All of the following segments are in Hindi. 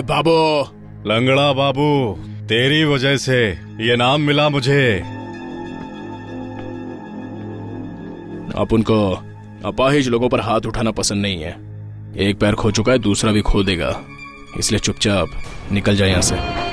बाबू। लंगड़ा बाबू, तेरी वजह से ये नाम मिला मुझे। अपन को अपाहिज लोगों पर हाथ उठाना पसंद नहीं है। एक पैर खो चुका है, दूसरा भी खो देगा, इसलिए चुपचाप निकल जाए यहां से।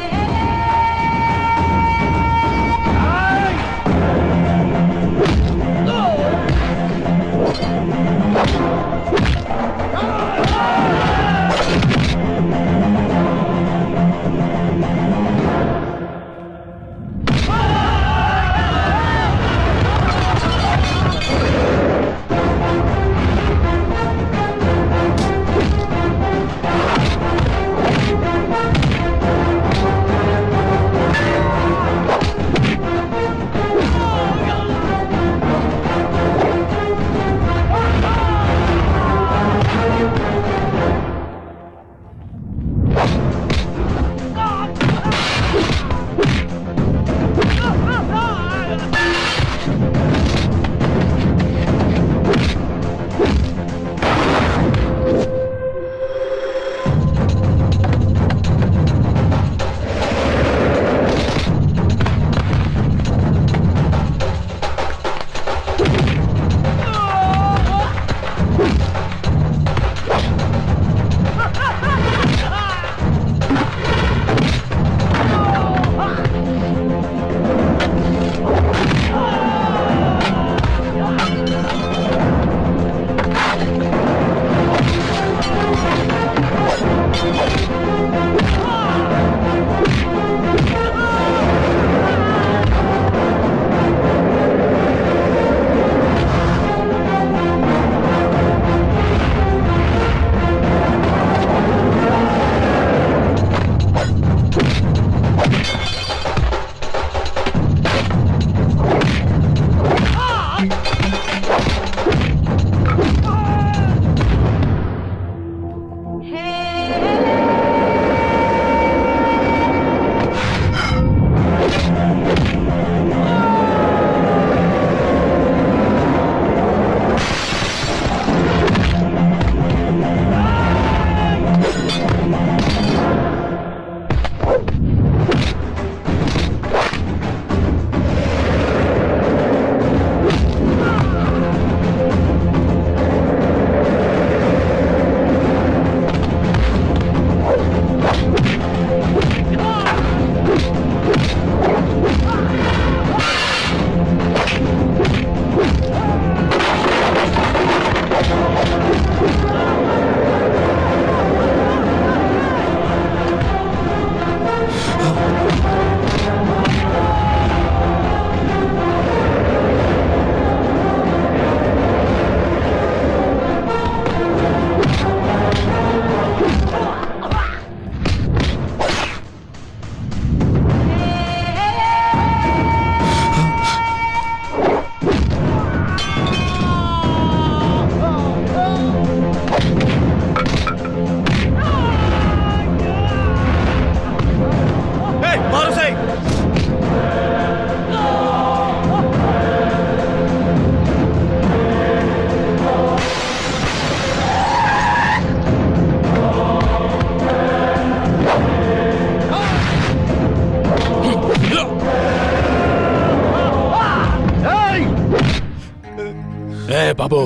बाबू,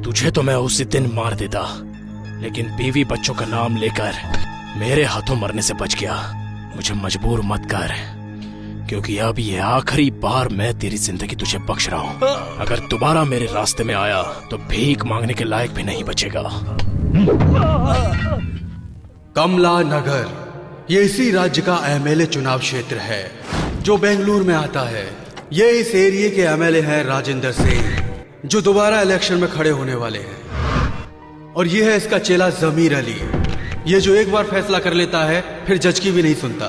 तुझे तो मैं उसी दिन मार देता, लेकिन बीवी बच्चों का नाम लेकर मेरे हाथों मरने से बच गया। मुझे मजबूर मत कर, क्योंकि अब ये आखिरी बार मैं तेरी जिंदगी तुझे बख्श रहा हूँ। अगर दोबारा मेरे रास्ते में आया तो भीख मांगने के लायक भी नहीं बचेगा। कमला नगर ये इसी राज्य का एमएलए चुनाव क्षेत्र है जो बेंगलुरु में आता है। ये इस एरिया के एमएलए हैं राजेंद्र सिंह, जो दोबारा इलेक्शन में खड़े होने वाले हैं। और ये है इसका चेला जमीर अली, ये जो एक बार फैसला कर लेता है फिर जज की भी नहीं सुनता।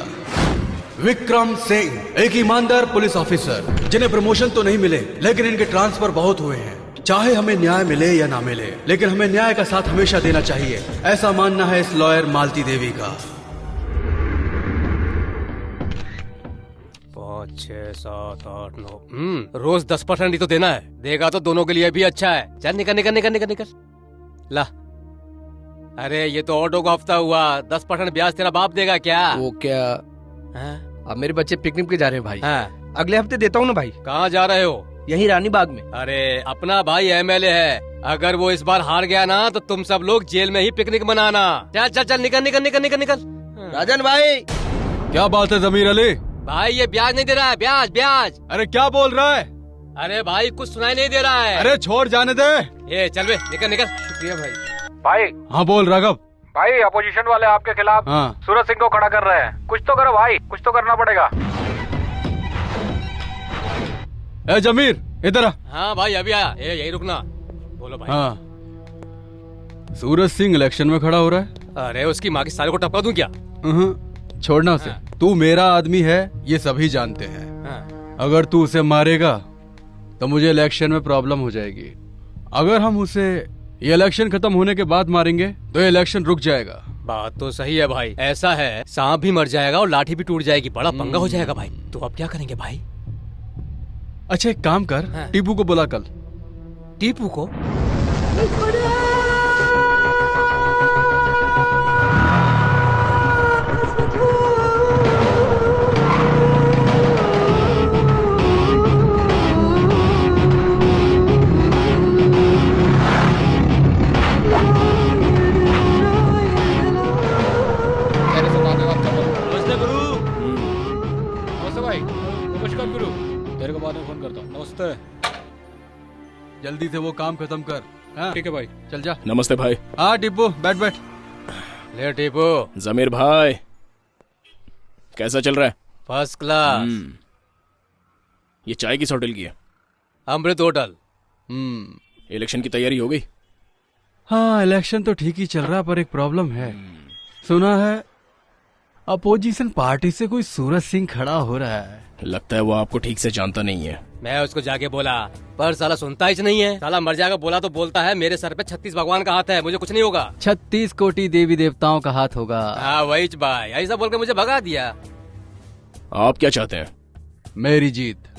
विक्रम सिंह, एक ईमानदार पुलिस ऑफिसर जिन्हें प्रमोशन तो नहीं मिले, लेकिन इनके ट्रांसफर बहुत हुए हैं। चाहे हमें न्याय मिले या ना मिले, लेकिन हमें न्याय का साथ हमेशा देना चाहिए, ऐसा मानना है इस लॉयर मालती देवी का। 5, 6, 7, 8, 9 रोज 10% ही तो देना है। देगा तो दोनों के लिए भी अच्छा है। चल निकल निकल निकल निकल निकल। ला अरे ये तो ऑटो का हफ्ता हुआ, 10% ब्याज तेरा बाप देगा क्या? वो क्या, हाँ? अब मेरे बच्चे पिकनिक पे जा रहे हैं भाई। हाँ। अगले हफ्ते देता हूँ ना भाई। कहाँ जा रहे हो? यही रानी बाग में। अरे अपना भाई एमएलए है, अगर वो इस बार हार गया ना तो तुम सब लोग जेल में ही पिकनिक मनाना। चल चल चल निकल निकल निकल निकल निकल। राजन भाई, क्या बात है जमीर अली? भाई ये ब्याज नहीं दे रहा है, ब्याज ब्याज। अरे क्या बोल रहा है? अरे भाई कुछ सुनाई नहीं दे रहा है। अरे छोड़ जाने दे। ये चल बे, निकल निकल। शुक्रिया भाई। भाई हाँ बोल राघव। भाई अपोजिशन वाले आपके खिलाफ हाँ। सूरज सिंह को खड़ा कर रहे हैं, कुछ तो करो भाई, कुछ तो करना पड़ेगा। ए जमीर इधर आ। हाँ भाई अभी आया, यही रुकना। बोलो भाई। हाँ, सूरज सिंह इलेक्शन में खड़ा हो रहा है। अरे उसकी माँ की साले को टपका दूं क्या? छोड़ना उसे। हाँ। तू मेरा आदमी है, ये सभी जानते हैं। हाँ। अगर तू उसे मारेगा तो मुझे इलेक्शन में प्रॉब्लम हो जाएगी। अगर हम उसे ये इलेक्शन खत्म होने के बाद मारेंगे तो ये इलेक्शन रुक जाएगा। बात तो सही है भाई, ऐसा है सांप भी मर जाएगा और लाठी भी टूट जाएगी, बड़ा पंगा हो जाएगा भाई। तो अब क्या करेंगे भाई? अच्छा एक काम कर, हाँ। टीपू को बुला कल। टीपू को? नमस्ते गुरु। नमस्ते भाई, नमस्कार गुरु। तेरे को बाद में फोन करता हूँ। नमस्ते। जल्दी से वो काम खत्म कर। हाँ? ठीक है भाई। चल जा। नमस्ते भाई। हाँ टीपू बैठ बैठ। ले टीपू। जमीर भाई कैसा चल रहा है? First class. ये चाय किस होटल की है? अमृत होटल। इलेक्शन की तैयारी हो गई? हाँ इलेक्शन तो ठीक ही चल रहा, पर एक प्रॉब्लम है। सुना है अपोजिशन पार्टी से कोई सूरज सिंह खड़ा हो रहा है। लगता है वो आपको ठीक से जानता नहीं है। मैं उसको जाके बोला पर साला सुनता ही नहीं है। साला मर जाएगा बोला तो बोलता है मेरे सर पे 36 भगवान का हाथ है, मुझे कुछ नहीं होगा। 36 कोटि देवी देवताओं का हाथ होगा। हाँ वही भाई, ऐसा बोल के मुझे भगा दिया। आप क्या चाहते हैं? मेरी जीत।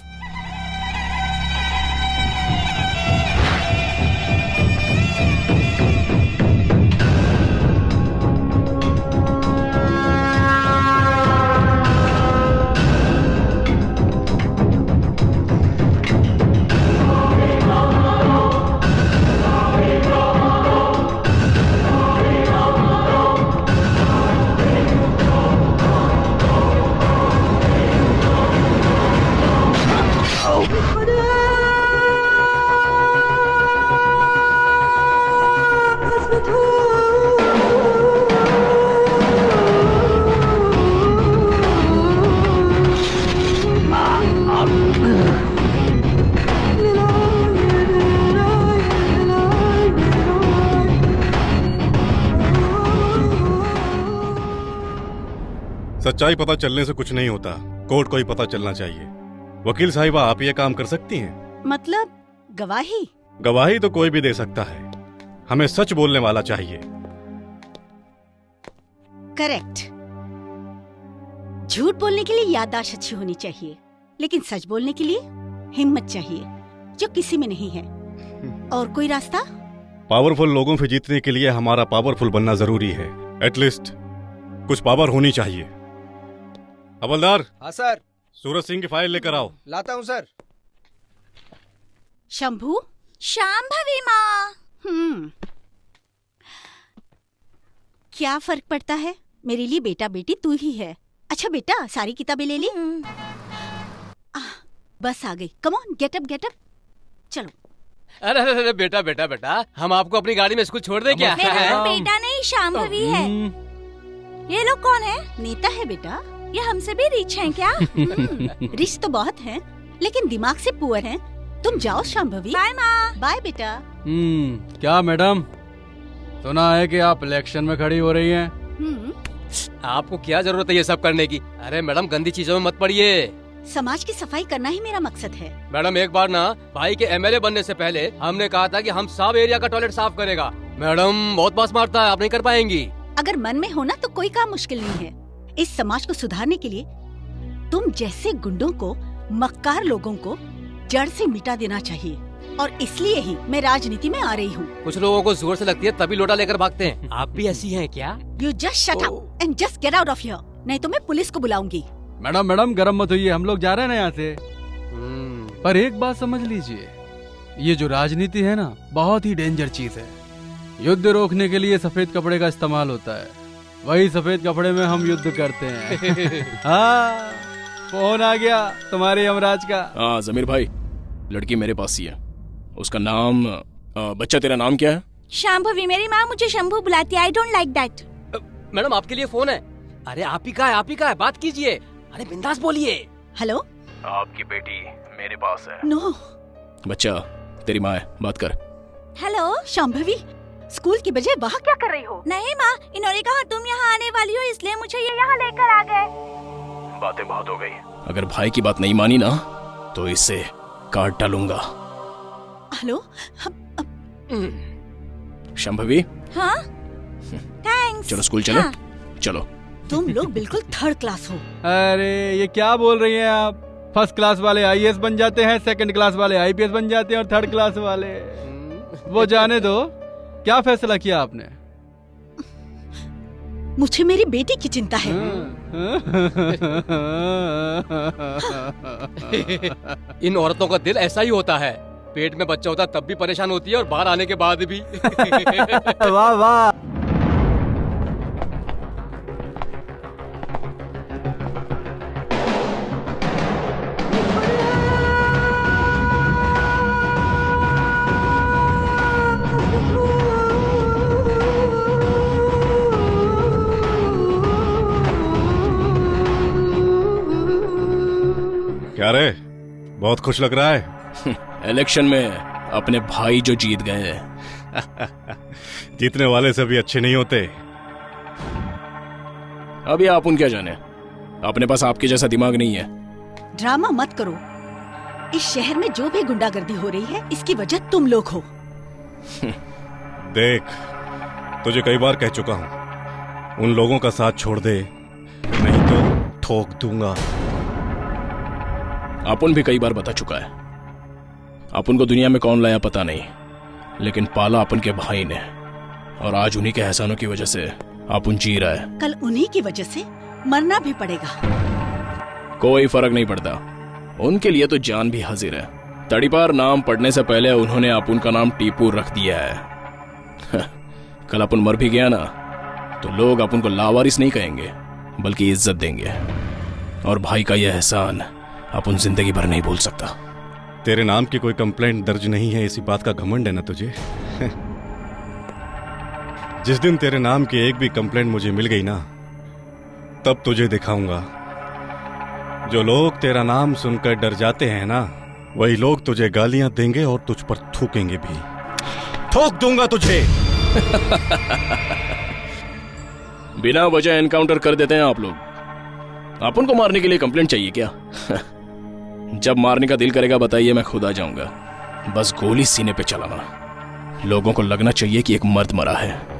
सच्चाई पता चलने से कुछ नहीं होता, कोर्ट को ही पता चलना चाहिए। वकील साहिबा आप ये काम कर सकती हैं? मतलब गवाही? गवाही तो कोई भी दे सकता है, हमें सच बोलने वाला चाहिए। करेक्ट। झूठ बोलने के लिए याददाश्त अच्छी होनी चाहिए, लेकिन सच बोलने के लिए हिम्मत चाहिए, जो किसी में नहीं है। और कोई रास्ता? पावरफुल लोगों से जीतने के लिए हमारा पावरफुल बनना जरूरी है। एटलीस्ट कुछ पावर होनी चाहिए। हवलदार। हाँ सर। सूरज सिंह की फाइल लेकर आओ। लाता हूँ सर। शंभू। शांभवी माँ। क्या फर्क पड़ता है, मेरे लिए बेटा बेटी तू ही है। अच्छा बेटा सारी किताबें ले ली? बस आ गई। कम ऑन गेट अप चलो। अरे अरे अरे बेटा बेटा बेटा, हम आपको अपनी गाड़ी में स्कूल छोड़ दे क्या? मेरा बेटा नहीं शांभवी है। ये लोग कौन है? नेता है बेटा। ये हमसे भी रिच हैं क्या? रिच तो बहुत हैं, लेकिन दिमाग से पुअर हैं। तुम जाओ शांभवी। बाय माँ। बाय बेटा। क्या मैडम, सुना है कि आप इलेक्शन में खड़ी हो रही हैं? आपको क्या जरूरत है ये सब करने की? अरे मैडम गंदी चीजों में मत पड़िए। समाज की सफाई करना ही मेरा मकसद है। मैडम एक बार ना भाई के एमएलए बनने से पहले हमने कहा था कि हम सब एरिया का टॉयलेट साफ करेगा। मैडम बहुत पास मारता है, आप नहीं कर पाएंगी। अगर मन में होना तो कोई काम मुश्किल नहीं है। इस समाज को सुधारने के लिए तुम जैसे गुंडों को, मक्कार लोगों को जड़ से मिटा देना चाहिए। और इसलिए ही मैं राजनीति में आ रही हूँ। कुछ लोगों को जोर से लगती है तभी लोटा लेकर भागते हैं। आप भी ऐसी हैं क्या? You just shut up and just get out of here, नहीं तो मैं पुलिस को बुलाऊंगी। मैडम गर्म मत होइए, हम लोग जा रहे हैं ना यहाँ से। पर एक बात समझ लीजिए, ये जो राजनीति है ना, बहुत ही डेंजर चीज है। युद्ध रोकने के लिए सफेद कपड़े का इस्तेमाल होता है, वही सफेद कपड़े में हम युद्ध करते हैं। हाँ, फोन आ गया तुम्हारे यमराज का। हाँ जमीर भाई, लड़की मेरे पास ही है। उसका नाम बच्चा तेरा नाम क्या है? शांभवी। मेरी माँ मुझे शंभू बुलाती है। I don't like that. Madam आपके लिए फोन है। अरे आप ही का है, आप ही का है, बात कीजिए। अरे बिंदास बोलिए। हेलो, आपकी बेटी मेरे पास है। नो। बच्चा तेरी माँ है, बात कर। हेलो शांभवी, स्कूल की बजाय वहाँ क्या कर रही हो? नहीं माँ, इन्होंने कहा तुम यहाँ आने वाली हो, इसलिए मुझे ये यहाँ लेकर आ गए। बातें बहुत हो गई। अगर भाई की बात नहीं मानी ना तो इससे काट डालूंगा। हेलो। शंभवी। हाँ थैंक्स। चलो स्कूल चलो। हाँ। चलो। तुम लोग बिल्कुल थर्ड क्लास हो। अरे ये क्या बोल रही हैं आप? फर्स्ट क्लास वाले आईएएस बन जाते हैं, सेकंड क्लास वाले आईपीएस बन जाते हैं, और थर्ड क्लास वाले वो जाने दो। क्या फैसला किया आपने? मुझे मेरी बेटी की चिंता है। इन औरतों का दिल ऐसा ही होता है, पेट में बच्चा होता तब भी परेशान होती है और बाहर आने के बाद भी। वाह वाह। क्या रे, बहुत खुश लग रहा है। इलेक्शन में अपने भाई जो जीत गए हैं। जीतने वाले सभी अच्छे नहीं होते। अभी आप उन क्या जाने, अपने पास आपके जैसा दिमाग नहीं है। ड्रामा मत करो। इस शहर में जो भी गुंडागर्दी हो रही है, इसकी वजह तुम लोग हो। देख, तुझे कई बार कह चुका हूं, उन लोगों का साथ छोड़ दे, नहीं तो ठोक दूंगा। अपुन भी कई बार बता चुका है। अपुन को दुनिया में कौन लाया पता नहीं, लेकिन पाला अपन के भाई ने, और आज उन्हीं के एहसानों की वजह से अपुन जी रहा है। कल उन्हीं की वजह से मरना भी पड़ेगा। कोई फर्क नहीं पड़ता, उनके लिए तो जान भी हाजिर है। तड़ीपार नाम पढ़ने से पहले उन्होंने अपुन का नाम टीपू रख दिया है। कल अपुन मर भी गया ना तो लोग अपुन को लावारिस नहीं कहेंगे, बल्कि इज्जत देंगे। और भाई का यह एहसान अपुन जिंदगी भर नहीं भूल सकता। तेरे नाम की कोई कंप्लेंट दर्ज नहीं है, इसी बात का घमंड है ना तुझे? जिस दिन तेरे नाम की एक भी कंप्लेंट मुझे मिल गई ना, तब तुझे दिखाऊंगा। जो लोग तेरा नाम सुनकर डर जाते हैं ना, वही लोग तुझे गालियां देंगे और तुझ पर थूकेंगे भी। ठोक दूंगा तुझे। बिना वजह एनकाउंटर कर देते हैं आप लोग। अपन को मारने के लिए कंप्लेंट चाहिए क्या? जब मारने का दिल करेगा बताइए, मैं खुद आ जाऊंगा। बस गोली सीने पे चलाना, लोगों को लगना चाहिए कि एक मर्द मरा है।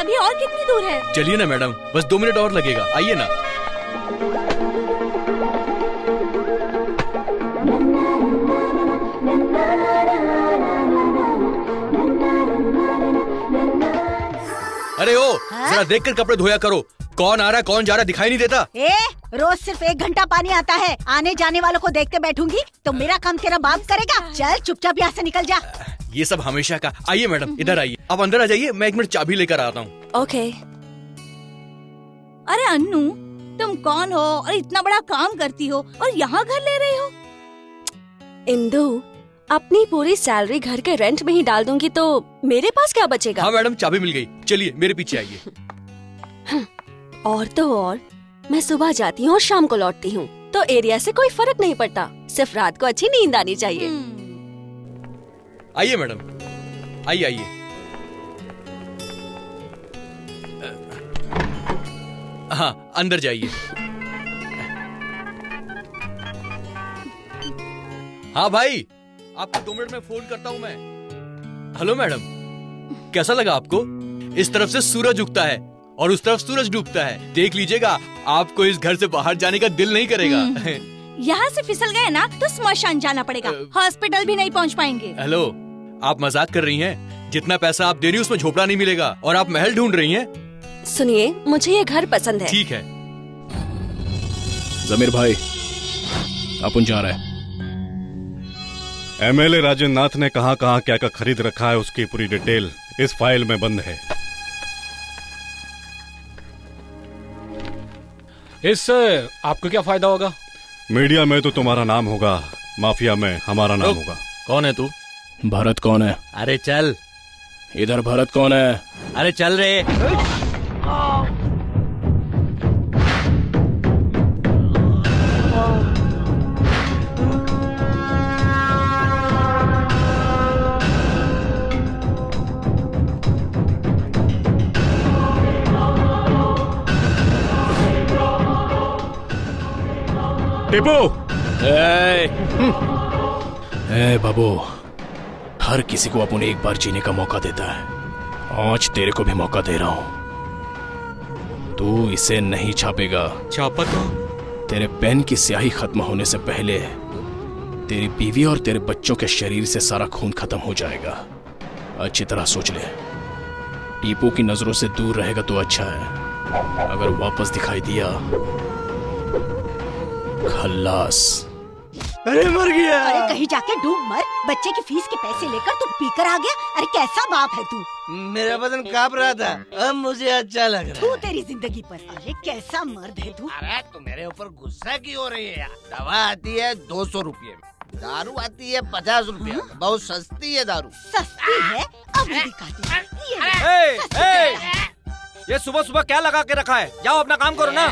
अभी और कितनी दूर है? चलिए ना मैडम, बस 2 मिनट और लगेगा, आइए ना। अरे ओ, जरा देखकर कपड़े धोया करो। कौन आ रहा है कौन जा रहा है दिखाई नहीं देता। रोज सिर्फ 1 घंटा पानी आता है, आने जाने वालों को देखते बैठूंगी तो मेरा काम तेरा बाप करेगा? चल चुपचाप यहाँ से निकल जा। ये सब हमेशा का। आइए मैडम, इधर आइए। आप अंदर आ जाइए, मैं 1 मिनट चाबी लेकर आता हूँ। ओके। अरे अन्नू, तुम कौन हो और इतना बड़ा काम करती हो और यहाँ घर ले रही हो? इंदु, अपनी पूरी सैलरी घर के रेंट में ही डाल दूंगी तो मेरे पास क्या बचेगा? हाँ मैडम, चाबी मिल गई। चलिए मेरे पीछे आइए। और तो और, मैं सुबह जाती हूँ और शाम को लौटती हूँ, तो एरिया से कोई फर्क नहीं पड़ता। सिर्फ रात को अच्छी नींद आनी चाहिए। आइए मैडम, आइए आइए। हाँ अंदर जाइए। हाँ भाई, आपको 2 मिनट में फोन करता हूँ मैं। हेलो मैडम, कैसा लगा आपको? इस तरफ से सूरज उगता है और उस तरफ सूरज डूबता है। देख लीजिएगा, आपको इस घर से बाहर जाने का दिल नहीं करेगा। यहाँ से फिसल गए ना तो स्मशान जाना पड़ेगा, हॉस्पिटल भी नहीं पहुँच पाएंगे। हेलो, आप मजाक कर रही हैं? जितना पैसा आप दे रही हैं उसमें झोपड़ा नहीं मिलेगा और आप महल ढूंढ रही हैं। सुनिए, मुझे ये घर पसंद है। ठीक है। जमीर भाई, अपन जा रहे हैं। एमएलए राजेंद्र नाथ ने कहां कहां क्या क्या खरीद रखा है उसकी पूरी डिटेल इस फाइल में बंद है। इससे आपको क्या फायदा होगा? मीडिया में तो तुम्हारा नाम होगा, माफिया में हमारा नाम होगा। कौन है तू? भरत कौन है? अरे चल। इधर भरत कौन है? अरे चल रे। टिपू! ए बाबू, हर किसी को अपन एक बार जीने का मौका देता है। आज तेरे को भी मौका दे रहा हूं। तू इसे नहीं छापेगा। छापा तो? तेरे पेन की स्याही खत्म होने से पहले तेरी बीवी और तेरे बच्चों के शरीर से सारा खून खत्म हो जाएगा। अच्छी तरह सोच ले। टीपू की नजरों से दूर रहेगा तो अच्छा है, अगर वापस दिखाई दिया खल्लास। अरे मर गया। अरे कहीं जाके डूब मर। बच्चे की फीस के पैसे लेकर तू पीकर आ गया। अरे कैसा बाप है तू? मेरा बदन कांप रहा था, अब मुझे अच्छा लग रहा है। तू तेरी जिंदगी पर। अरे कैसा मर्द है तू। अरे तू मेरे ऊपर गुस्सा क्यों हो रही है यार? दवा आती है 200 रुपये में, दारू आती है 50 रुपये में। बहुत सस्ती है दारू। सस्ती है? अब भी दिखाती हूँ। ये सुबह सुबह क्या लगा के रखा है? जाओ अपना काम करो ना।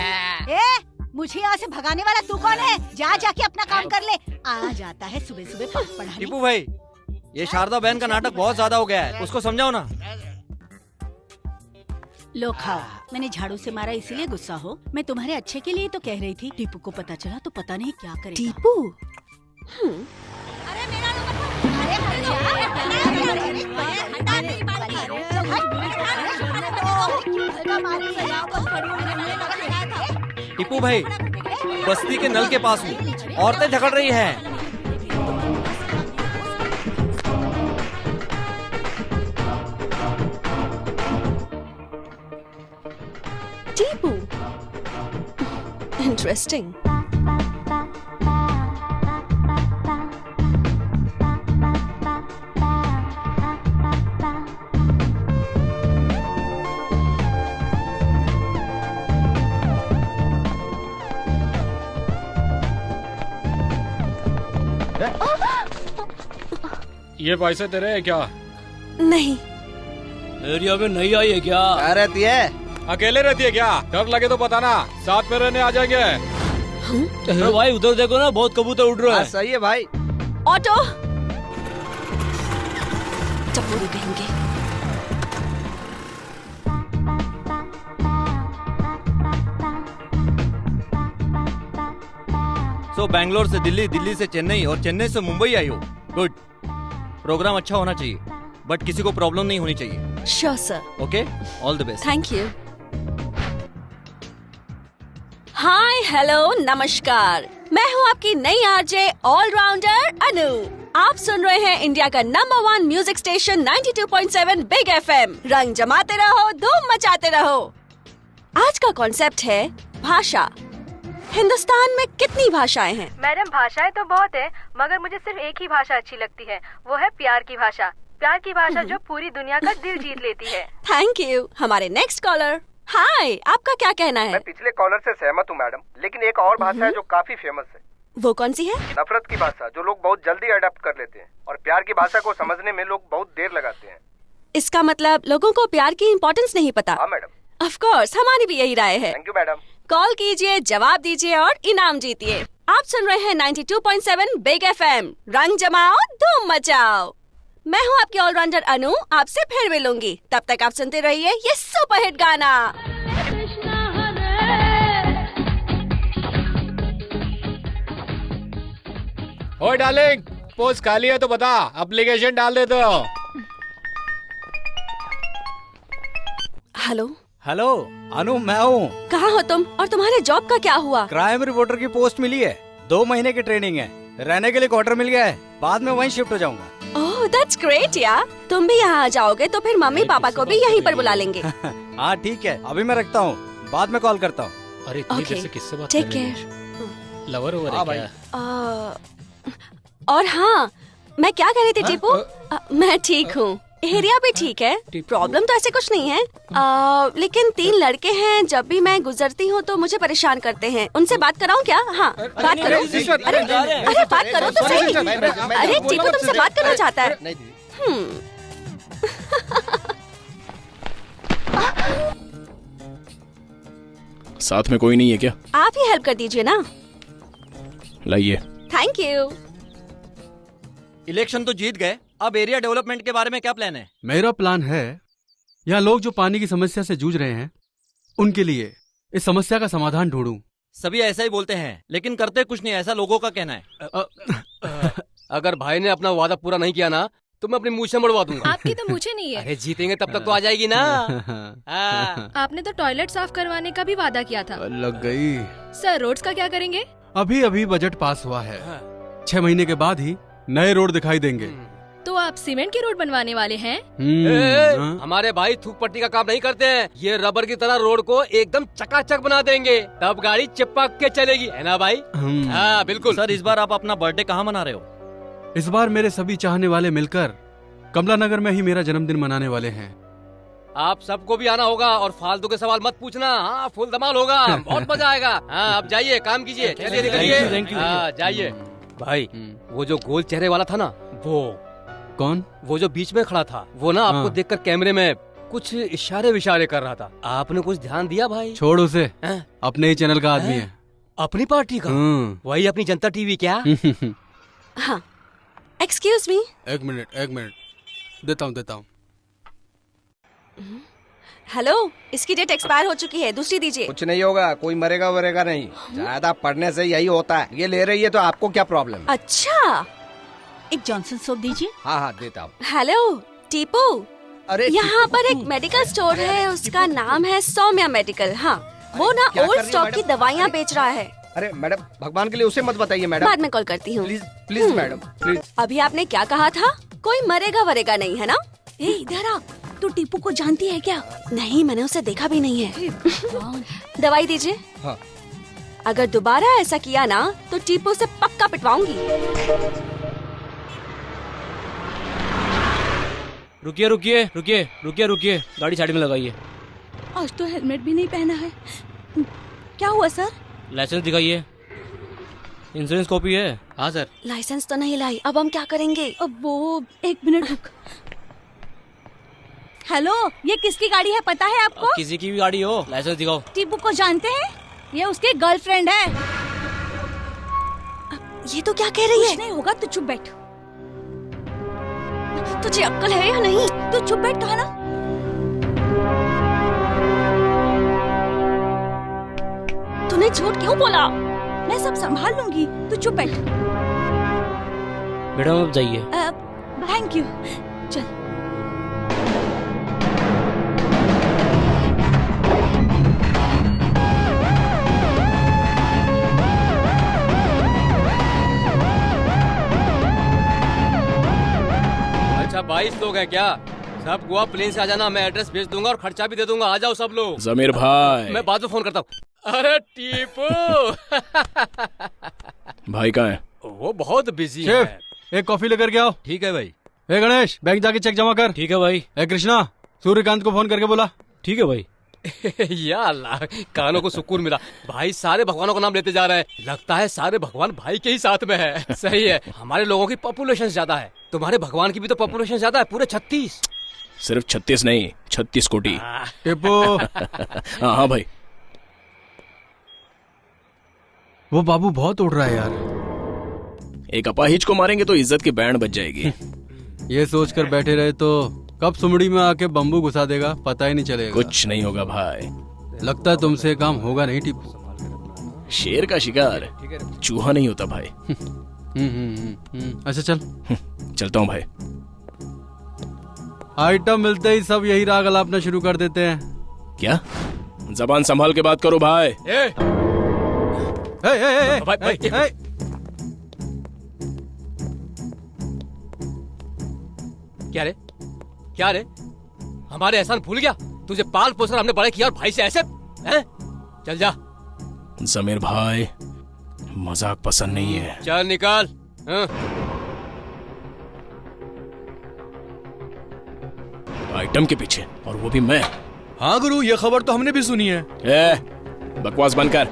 मुझे यहाँ से भगाने वाला तू कौन है? जा जाके अपना काम कर ले। आ जाता है सुबह सुबह पढ़ाने। टीपू भाई, ये शारदा बहन का नाटक बहुत ज्यादा हो गया है, उसको समझाओ ना। लो खाओ। मैंने झाड़ू से मारा इसीलिए गुस्सा हो? मैं तुम्हारे अच्छे के लिए तो कह रही थी। टीपू को पता चला तो पता नहीं क्या करेगा। टीपू? अरे मेरा टीपू भाई, बस्ती के नल के पास हूँ, औरतें झगड़ रही हैं। टीपू, इंटरेस्टिंग। ये पैसे तेरे हैं क्या? नहीं। एरिया में नहीं आई है क्या? कहाँ रहती है? अकेले रहती है क्या? डर लगे तो बताना, साथ में रहने आ जाएंगे। अरे भाई उधर देखो ना, बहुत कबूतर उड़ रहे हैं। सही है भाई। ऑटो। टपोरी कहेंगे। सो बैंगलोर से दिल्ली, दिल्ली से चेन्नई और चेन्नई से मुंबई आई हो। गुड। प्रोग्राम अच्छा होना चाहिए, बट किसी को प्रॉब्लम नहीं होनी चाहिए। Sure sir. Okay, all the best. Thank you. Hi, hello, नमस्कार। मैं हूँ आपकी नई आरजे ऑलराउंडर अनु। आप सुन रहे हैं इंडिया का number 1 music station 92.7 big FM। रंग जमाते रहो, धूम मचाते रहो। आज का कॉन्सेप्ट है भाषा। हिंदुस्तान में कितनी भाषाएं हैं? मैडम भाषाएं तो बहुत है, मगर मुझे सिर्फ एक ही भाषा अच्छी लगती है, वो है प्यार की भाषा। प्यार की भाषा जो पूरी दुनिया का दिल जीत लेती है। Thank you. हमारे नेक्स्ट कॉलर। हाय, आपका क्या कहना है? मैं पिछले कॉलर से सहमत हूँ मैडम, लेकिन एक और भाषा है जो काफी फेमस है। वो कौन सी है? नफरत की भाषा, जो लोग बहुत जल्दी अडॉप्ट कर लेते हैं, और प्यार की भाषा को समझने में लोग बहुत देर लगाते हैं। इसका मतलब लोगों को प्यार की इम्पोर्टेंस नहीं पता। हाँ मैडम। ऑफ कोर्स, हमारी भी यही राय है। Thank you madam. कॉल कीजिए, जवाब दीजिए और इनाम जीतिए। आप सुन रहे हैं 92.7 बिग FM। रंग जमाओ, धूम मचाओ। मैं हूँ आपकी ऑलराउंडर अनु, आपसे फिर मिलूंगी। तब तक आप सुनते रहिए ये सुपरहिट गाना। ओए डार्लिंग, पोस्ट खाली है तो बता, एप्लीकेशन डाल दे तो। हेलो हेलो अनु, मैं हूँ। कहाँ हो तुम और तुम्हारे जॉब का क्या हुआ? क्राइम रिपोर्टर की पोस्ट मिली है, 2 महीने की ट्रेनिंग है, रहने के लिए क्वार्टर मिल गया है, बाद में वहीं शिफ्ट हो जाऊंगा। ओह दैट्स ग्रेट यार। तुम भी यहाँ आ जाओगे तो फिर मम्मी पापा को भी यहीं पर बुला लेंगे। हाँ ठीक है, अभी मैं रखता हूँ, बाद में कॉल करता हूँ। अरे इतनी देर से किससे बात टेक कर रही है? केयर। लवर ओवर है क्या? और हाँ, मैं क्या कह रही थी टीपू? मैं ठीक हूँ, एरिया भी ठीक है, प्रॉब्लम तो ऐसे कुछ नहीं है। लेकिन 3 लड़के हैं, जब भी मैं गुजरती हूँ तो मुझे परेशान करते हैं। उनसे बात कराऊँ क्या? हाँ बात करो। अरे बात करो तो सही। अरे टीपू तुमसे बात करना चाहता है। साथ में कोई नहीं है क्या? आप ही हेल्प कर दीजिए ना। लाइए। Thank you. इलेक्शन तो जीत गए, अब एरिया डेवलपमेंट के बारे में क्या प्लान है? मेरा प्लान है, यहाँ लोग जो पानी की समस्या से जूझ रहे हैं उनके लिए इस समस्या का समाधान ढूंढूं। सभी ऐसा ही बोलते हैं लेकिन करते कुछ नहीं, ऐसा लोगों का कहना है। अगर भाई ने अपना वादा पूरा नहीं किया ना तो मैं अपनी मूछ से मड़वा दूंगा। आपकी तो मुझे नहीं है। अरे जीतेंगे तब तक तो आ जाएगी ना। आपने तो टॉयलेट साफ करवाने का भी वादा किया था। लग गई। सर रोड्स का क्या करेंगे? अभी अभी बजट पास हुआ है, 6 महीने के बाद ही नए रोड दिखाई देंगे। तो आप सीमेंट की रोड बनवाने वाले हैं? हमारे भाई थूक पट्टी का काम नहीं करते हैं, ये रबर की तरह रोड को एकदम चकाचक बना देंगे, तब गाड़ी चिपक के चलेगी, है ना भाई? हाँ बिल्कुल। सर इस बार आप अपना बर्थडे कहाँ मना रहे हो? इस बार मेरे सभी चाहने वाले मिलकर कमला नगर में ही मेरा जन्मदिन मनाने वाले हैं। आप सबको भी आना होगा और फालतू के सवाल मत पूछना। हाँ फुल धमाल होगा, बहुत मजा आएगा। हाँ अब जाइए, काम कीजिए, चलिए निकलिए। हाँ जाइए। भाई वो जो गोल चेहरे वाला था ना, वो कौन? वो जो बीच में खड़ा था, वो ना आपको देखकर कैमरे में कुछ इशारे विशारे कर रहा था। आपने कुछ ध्यान दिया भाई? छोड़ उसे, अपने ही चैनल का आदमी है। अपनी पार्टी का? वही अपनी जनता टीवी क्या? हाँ एक्सक्यूज मी। एक मिनट देता हूँ। हेलो, इसकी डेट एक्सपायर हो चुकी है, दूसरी दीजिए। कुछ नहीं होगा, कोई मरेगा वरेगा नहीं, ज्यादा पढ़ने से यही होता है। ये ले रही है तो आपको क्या प्रॉब्लम है? अच्छा, एक जॉनसन सोप दीजिए। हाँ देता हूँ। हेलो टीपू, अरे यहाँ पर एक मेडिकल स्टोर है, उसका नाम है सौम्या मेडिकल। हाँ वो ना ओल्ड स्टॉक की दवाइयाँ बेच रहा है। अरे मैडम भगवान के लिए उसे मत बताइए मैडम। बाद में कॉल करती हूँ। Please madam please. अभी आपने क्या कहा था? कोई मरेगा वरेगा नहीं, है ना? ए इधर आ, तू टीपू को जानती है क्या? नहीं, मैंने उसे देखा भी नहीं है। दवाई दीजिए। हाँ। अगर दोबारा ऐसा किया ना तो टीपू से पक्का पिटवाऊंगी। रुकिए, गाड़ी साइड में लगाइए। आज तो हेलमेट भी नहीं पहना है। क्या हुआ सर? लाइसेंस दिखाइए। इंश्योरेंस कॉपी है? हाँ सर। लाइसेंस तो नहीं लाई, अब हम क्या करेंगे? अब वो 1 मिनट रुक। हेलो, ये किसकी गाड़ी है पता है आपको? किसी की भी गाड़ी हो, लाइसेंस दिखाओ। टीपू को जानते हैं? ये उसकी गर्लफ्रेंड है। ये तो क्या कह रही है? कुछ नहीं होगा, तू चुप बैठ। तुझे अक्ल है या नहीं? तू चुप बैठ, कहा ना। तूने झूठ क्यों बोला? मैं सब संभाल लूंगी, तू चुप बैठ। मैडम आप जाइए। Thank you. चल। अच्छा 22 लोग हैं क्या? सब गोवा प्लेन से आ जाना, मैं एड्रेस भेज दूंगा और खर्चा भी दे दूंगा। आ जाओ सब लोग। जमीर भाई, मैं बाद में फोन करता हूँ। अरे टीपू भाई कहाँ है? वो बहुत बिजी है। एक कॉफी लेकर के आओ। ठीक है भाई। ए गणेश, बैंक जाके चेक जमा कर। ठीक है भाई। ए कृष्णा, सूर्यकांत को फोन करके बोला। ठीक है भाई। या अल्लाह, कानों को सुकून मिला। भाई सारे भगवानों का नाम लेते जा रहे हैं, लगता है सारे भगवान भाई के ही साथ में है। सही है, हमारे लोगों की पॉपुलेशन ज्यादा है, तुम्हारे भगवान की भी तो पॉपुलेशन ज्यादा है, पूरे 36। सिर्फ 36 नहीं, 36 कोटी। हाँ भाई। वो बाबू बहुत उड़ रहा है यार। एक अपाहिज को मारेंगे तो इज्जत की बैंड बच जाएगी। ये सोचकर बैठे रहे तो कब सुमड़ी में आके बम्बू घुसा देगा पता ही नहीं चलेगा। कुछ नहीं होगा भाई। लगता है तुमसे काम होगा नहीं टीपू। शेर का शिकार चूहा नहीं होता भाई। अच्छा चल। चलता हूँ भाई। आइटम मिलते ही सब यही राग अलापना शुरू कर देते हैं। क्या? जबान संभाल के बात करो भाई। भाई क्या रे क्या रे, हमारे एहसान भूल गया? तुझे पाल पोसकर हमने बड़े किया और भाई से ऐसे हैं? चल जा। जमीर भाई मजाक पसंद नहीं है। चल निकाल। आइटम के पीछे, और वो भी मैं। हाँ गुरु, ये खबर तो हमने भी सुनी है। बकवास बंद कर।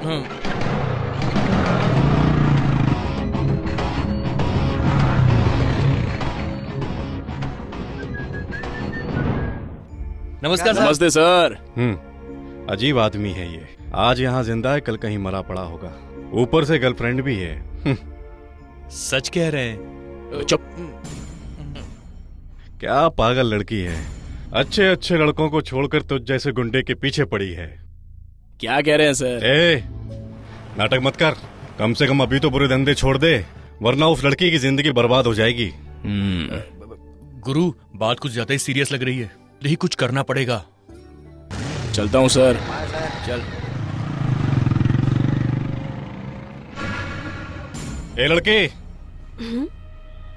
नमस्कार सर। नमस्ते सर। अजीब आदमी है ये। आज यहाँ जिंदा है, कल कहीं मरा पड़ा होगा। ऊपर से गर्लफ्रेंड भी है। सच कह रहे हैं? चुप। क्या पागल लड़की है, अच्छे अच्छे लड़कों को छोड़कर तुझ जैसे गुंडे के पीछे पड़ी है। क्या कह रहे हैं सर? नाटक मत कर, कम से कम अभी तो बुरे धंधे छोड़ दे, वरना उस लड़की की जिंदगी बर्बाद हो जाएगी। गुरु, बात कुछ ज्यादा ही सीरियस लग रही है, यही कुछ करना पड़ेगा। चलता हूँ सर। चल। ए लड़के,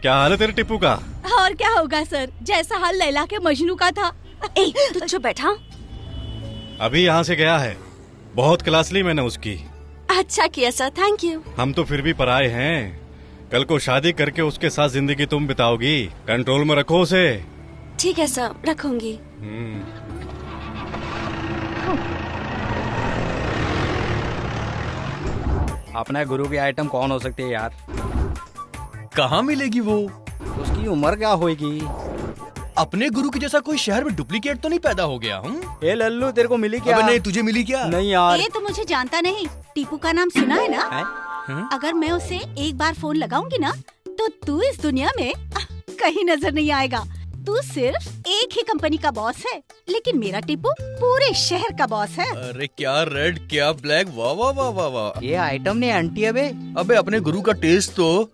क्या हाल है तेरे टिप्पू का? और क्या होगा सर, जैसा हाल लैला के मजनू का था। तू चुप बैठा। अभी यहाँ से गया है, बहुत क्लास ली मैंने उसकी। अच्छा किया सर, थैंक यू। हम तो फिर भी पराए हैं, कल को शादी करके उसके साथ जिंदगी तुम बिताओगी। कंट्रोल में रखो उसे। ठीक है सर, रखूंगी। अपने गुरु की आइटम कौन हो सकती है यार? कहाँ मिलेगी वो? उसकी उम्र क्या होगी? अपने गुरु के जैसा कोई शहर में डुप्लीकेट तो नहीं पैदा हो गया? ए लल्लू, तेरे को मिली क्या? अबे नहीं, तुझे मिली क्या? नहीं यार। ये तो मुझे जानता नहीं। टीपू का नाम सुना है ना? अगर मैं उसे एक बार फोन लगाऊंगी ना, तो तू इस दुनिया में कहीं नजर नहीं आएगा। तू सिर्फ एक ही कंपनी का बॉस है, लेकिन मेरा टीपू पूरे शहर का बॉस है। अरे क्या रेड, क्या ब्लैक, वाह वाह वाह वाह वाह। ये आइटम ने आंटी अबे अपने गुरु का टेस्ट तो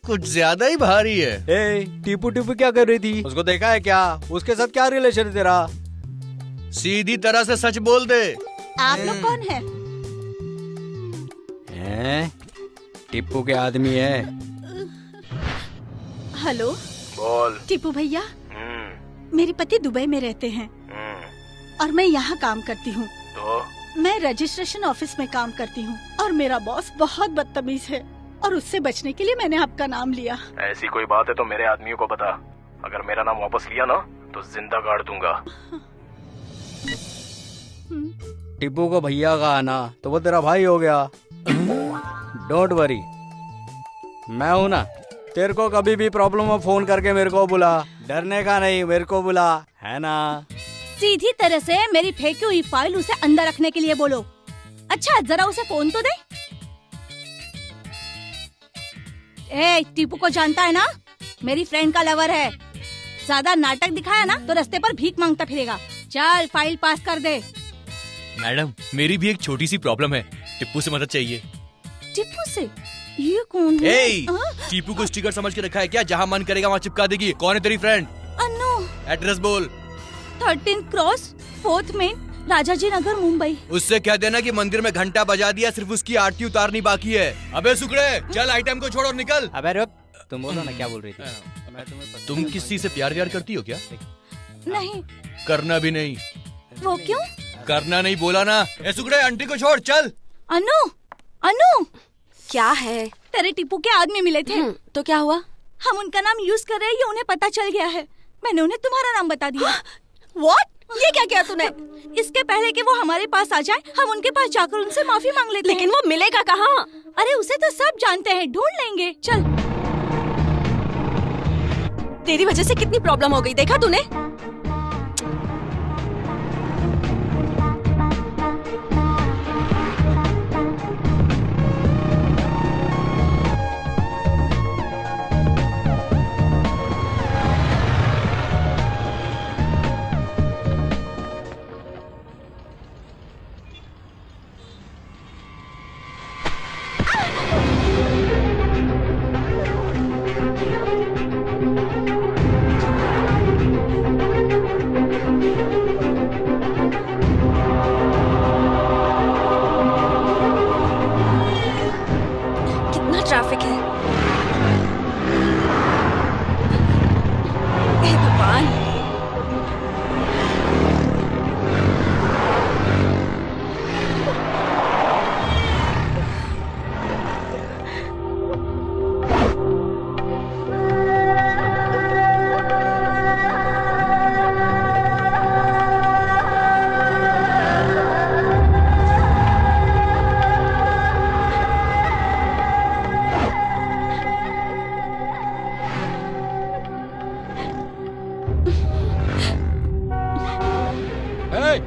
कुछ ज्यादा ही भारी है। टीपू टीपू क्या कर रही थी? उसको देखा है क्या? उसके साथ क्या रिलेशन है तेरा? सीधी तरह से सच बोल दे। आप लोग कौन है? टीपू के आदमी है। हेलो बोल। टीपू भैया, मेरे पति दुबई में रहते हैं और मैं यहाँ काम करती हूँ। तो मैं रजिस्ट्रेशन ऑफिस में काम करती हूँ और मेरा बॉस बहुत बदतमीज है और उससे बचने के लिए मैंने आपका नाम लिया। ऐसी कोई बात है तो मेरे आदमियों को बता, अगर मेरा नाम वापस लिया ना तो जिंदा गाड़ दूंगा। टीपू को भैया का आना तो वो तेरा भाई हो गया। डोंट वरी, मैं हूँ ना। तेरे को कभी भी प्रॉब्लम हो फोन करके मेरे को बुला, डरने का नहीं, मेरे को बुला, है ना? सीधी तरह से मेरी फेंकी हुई फाइल उसे अंदर रखने के लिए बोलो। अच्छा जरा उसे फोन तो दे। टीपू को जानता है ना, मेरी फ्रेंड का लवर है। ज्यादा नाटक दिखाया ना तो रास्ते पर भीख मांगता फिरेगा। चल फाइल पास कर दे। मैडम, मेरी भी एक छोटी सी प्रॉब्लम है, टिप्पू से मदद चाहिए। टिप्पू से? ये कौन है? टीपू को स्टिकर समझ के रखा है क्या? जहाँ मन करेगा वहाँ चिपका देगी। कौन है तेरी फ्रेंड? अनु। एड्रेस बोल। 13 क्रॉस 4th मेन, राजाजी नगर, मुंबई। उससे कह देना कि मंदिर में घंटा बजा दिया, सिर्फ उसकी आरती उतारनी बाकी है। अबे सुकड़े, चल आइटम को छोड़ और निकल। अबे रुक, तुम बोलो ना क्या बोल रही थी? तुम किसी से प्यार व्यार करती हो क्या? नहीं। करना भी नहीं? वो क्यों? करना नहीं बोला ना। ए सुकड़े, आंटी को छोड़, चल। अनु, अनु। क्या है? तेरे टीपू के आदमी मिले थे। तो क्या हुआ? हम उनका नाम यूज कर रहे हैं, ये उन्हें पता चल गया है। मैंने उन्हें तुम्हारा नाम बता दिया। What? ये क्या किया तूने? इसके पहले कि वो हमारे पास आ जाए, हम उनके पास जाकर उनसे माफी मांग लेते लेकिन वो मिलेगा कहाँ? अरे उसे तो सब जानते हैं, ढूंढ लेंगे। चल। तेरी वजह से कितनी प्रॉब्लम हो गई, देखा तूने?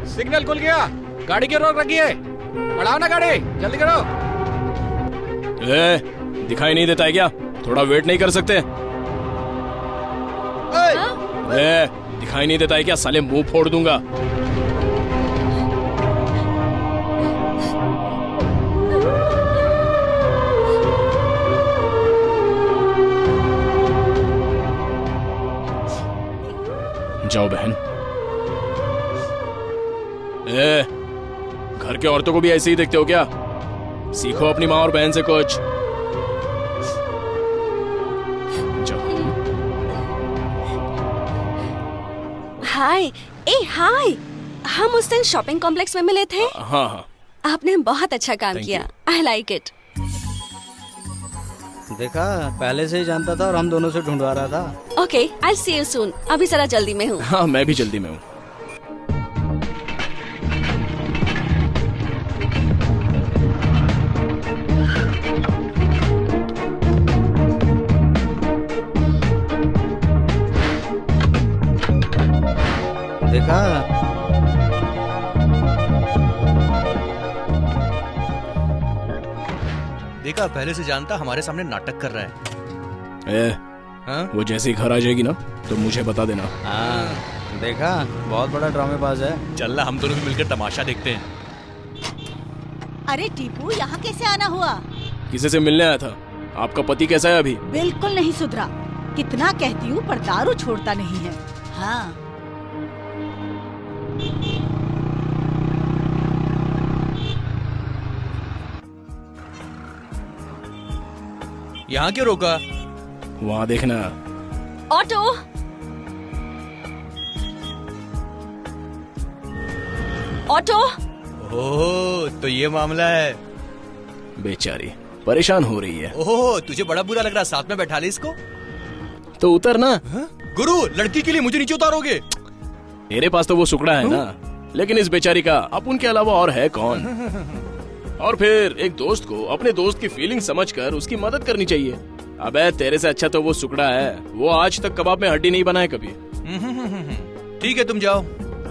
सिग्नल खुल गया, गाड़ी की रोक रखिए, बढ़ाओ ना गाड़ी, जल्दी करो। दिखाई नहीं देता है क्या? थोड़ा वेट नहीं कर सकते? दिखाई नहीं देता है क्या? साले मुंह फोड़ दूंगा। जाओ बहन। घर के औरतों को भी ऐसे ही देखते हो क्या? सीखो अपनी माँ और बहन से कुछ। जाओ। हाय। हाय, हम उस दिन शॉपिंग कॉम्प्लेक्स में मिले थे। हाँ हाँ। आपने बहुत अच्छा काम Thank किया। I like it. देखा, पहले से ही जानता था और हम दोनों से ढूंढवा रहा था। Okay, I see you soon. अभी जरा जल्दी में हूँ। हाँ, मैं भी जल्दी में हूँ। देखा, पहले से जानता, हमारे सामने नाटक कर रहा है। हाँ? वो जैसे ही घर आ जाएगी ना तो मुझे बता देना। हाँ, देखा, बहुत बड़ा ड्रामेबाज है। चल, हम दोनों भी मिलकर तमाशा देखते हैं। अरे टीपू, यहाँ कैसे आना हुआ? किसी से मिलने आया था। आपका पति कैसा है अभी? बिल्कुल नहीं सुधरा। कितना कहती हूँ पर दारू छोड़ता नहीं है। हाँ। यहाँ क्यों रोका? वहाँ देखना। ऑटो। ऑटो। ओह, तो ये मामला है। बेचारी परेशान हो रही है। ओह, तुझे बड़ा बुरा लग रहा, साथ में बैठा ले इसको। तो उतर ना। गुरु, लड़की के लिए मुझे नीचे उतारोगे? तेरे पास तो वो सुकड़ा है ना, लेकिन इस बेचारी का अपन के अलावा और है कौन? और फिर एक दोस्त को अपने दोस्त की फीलिंग समझकर उसकी मदद करनी चाहिए। अबे, तेरे से अच्छा तो वो सुकड़ा है। वो आज तक कबाब में हड्डी नहीं बनाए कभी। ठीक है, तुम जाओ।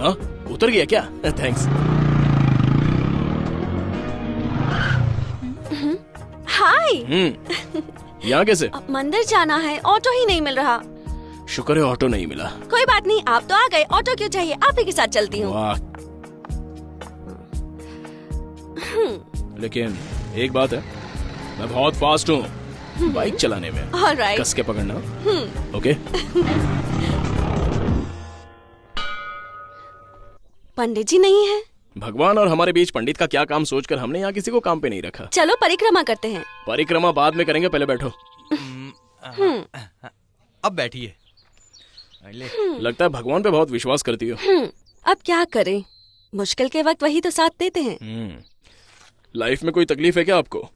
हाँ, उतर गया क्या? थैंक्स। हाय। यहाँ कैसे? मंदिर जाना है, ऑटो ही नहीं मिल रहा। शुक्र है ऑटो नहीं मिला। कोई बात नहीं, आप तो आ गए, ऑटो क्यों चाहिए? आप ही के साथ चलती हूँ। लेकिन एक बात है, मैं बहुत फास्ट हूँ बाइक चलाने में। Alright. कस के पकड़ना। ओके। पंडित जी नहीं है। भगवान और हमारे बीच पंडित का क्या काम सोचकर हमने यहाँ किसी को काम पे नहीं रखा। चलो परिक्रमा करते हैं। परिक्रमा बाद में करेंगे, पहले बैठो। अब बैठिए। लगता है भगवान पे बहुत विश्वास करती हो। अब क्या करें, मुश्किल के वक्त वही तो साथ देते हैं। लाइफ में कोई तकलीफ है क्या आपको?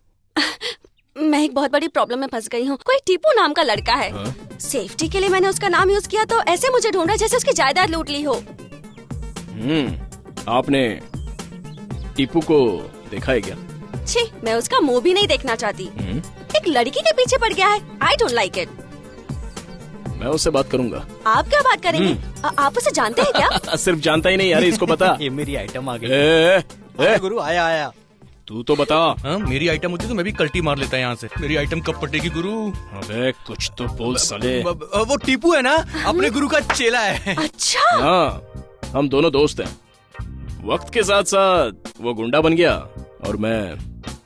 मैं एक बहुत बड़ी प्रॉब्लम में फंस गई हूँ। कोई टीपू नाम का लड़का है। सेफ्टी के लिए मैंने उसका नाम यूज किया तो ऐसे मुझे ढूंढ रहा जैसे उसकी जायदाद लूट ली हो। आपने टीपू को देखा है क्या? छी, मैं उसका मुंह भी नहीं देखना चाहती। एक लड़की के पीछे पड़ गया है। I don't like it. मैं उससे बात करूंगा। आप क्या बात करेंगे? आप उसे जानते हैं क्या? सिर्फ जानता ही नहीं यार, इसको बता। ये मेरी आइटम आ गई। गुरु, आया। तू तो बता। मेरी आइटम होती तो मैं भी कल्टी मार लेता यहाँ से। मेरी आइटम कब पटेगी गुरु? अबे कुछ तो बोल साले। वो टीपू है ना, अपने गुरु का चेला है। अच्छा। हाँ, हम दोनों दोस्त हैं। वक्त के साथ साथ वो गुंडा बन गया और मैं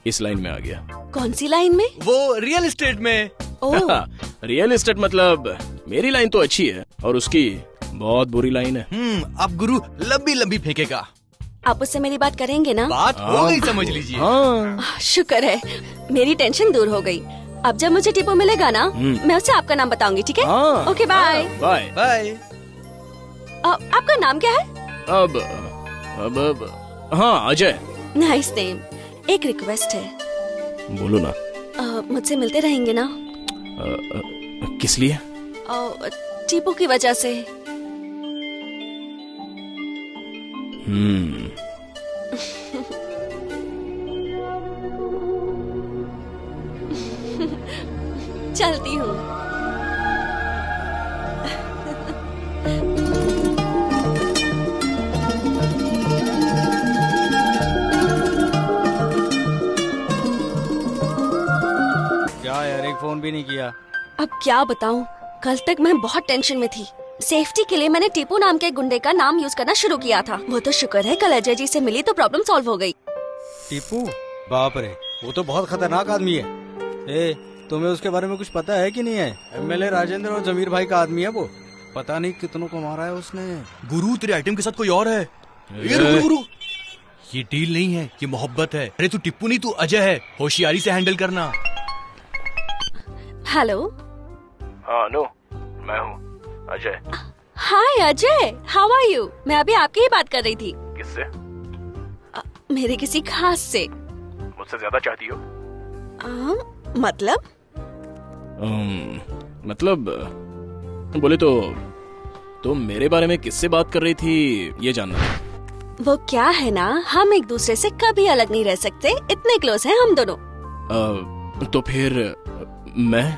इस लाइन में आ गया। कौन सी लाइन में? वो रियल एस्टेट में। रियल एस्टेट मतलब मेरी लाइन तो अच्छी है और उसकी बहुत बुरी लाइन है। अब गुरु लंबी लंबी फेंकेगा। आप उससे मेरी बात करेंगे ना? बात हो गई, समझ लीजिए। शुक्र है, मेरी टेंशन दूर हो गई। अब जब मुझे टीपू मिलेगा ना, मैं उसे आपका नाम बताऊंगी, ठीक है? Okay, bye bye bye. आपका नाम क्या है? अब हाँ, अजय। Nice name. एक रिक्वेस्ट है। बोलो ना। मुझसे मिलते रहेंगे ना? किस लिए? टीपू की वजह से। चलती हूँ। क्या? अब क्या बताऊं, कल तक मैं बहुत टेंशन में थी। सेफ्टी के लिए मैंने टीपू नाम के गुंडे का नाम यूज करना शुरू किया था। वो तो शुक्र है कल अजय जी से मिली तो प्रॉब्लम सॉल्व हो गई। टीपू? बाप रे, वो तो बहुत खतरनाक आदमी है। ए, तुम्हें उसके बारे में कुछ पता है कि नहीं है? एमएलए राजेंद्र और जमीर भाई का आदमी है वो। पता नहीं कितनों को मारा है उसने। गुरु, तेरे आइटम के साथ कोई और है? ये रुको, गुरु, ये डील नहीं है, ये मोहब्बत है। अरे तू टिप्पू नहीं, तू अजय है। होशियारी से हैंडल करना। हेलो। हाँ अनु, मैं हूँ अजय। हाय अजय, हाउ आर यू? मैं अभी आपकी ही बात कर रही थी। किससे? मेरे किसी खास से। मुझसे ज्यादा चाहती हो? मतलब? मतलब बोले तो तुम मेरे बारे में किससे बात कर रही थी ये जानना था। वो क्या है ना, हम एक दूसरे से कभी अलग नहीं रह सकते, इतने क्लोज हैं हम दोनों। तो फिर मैं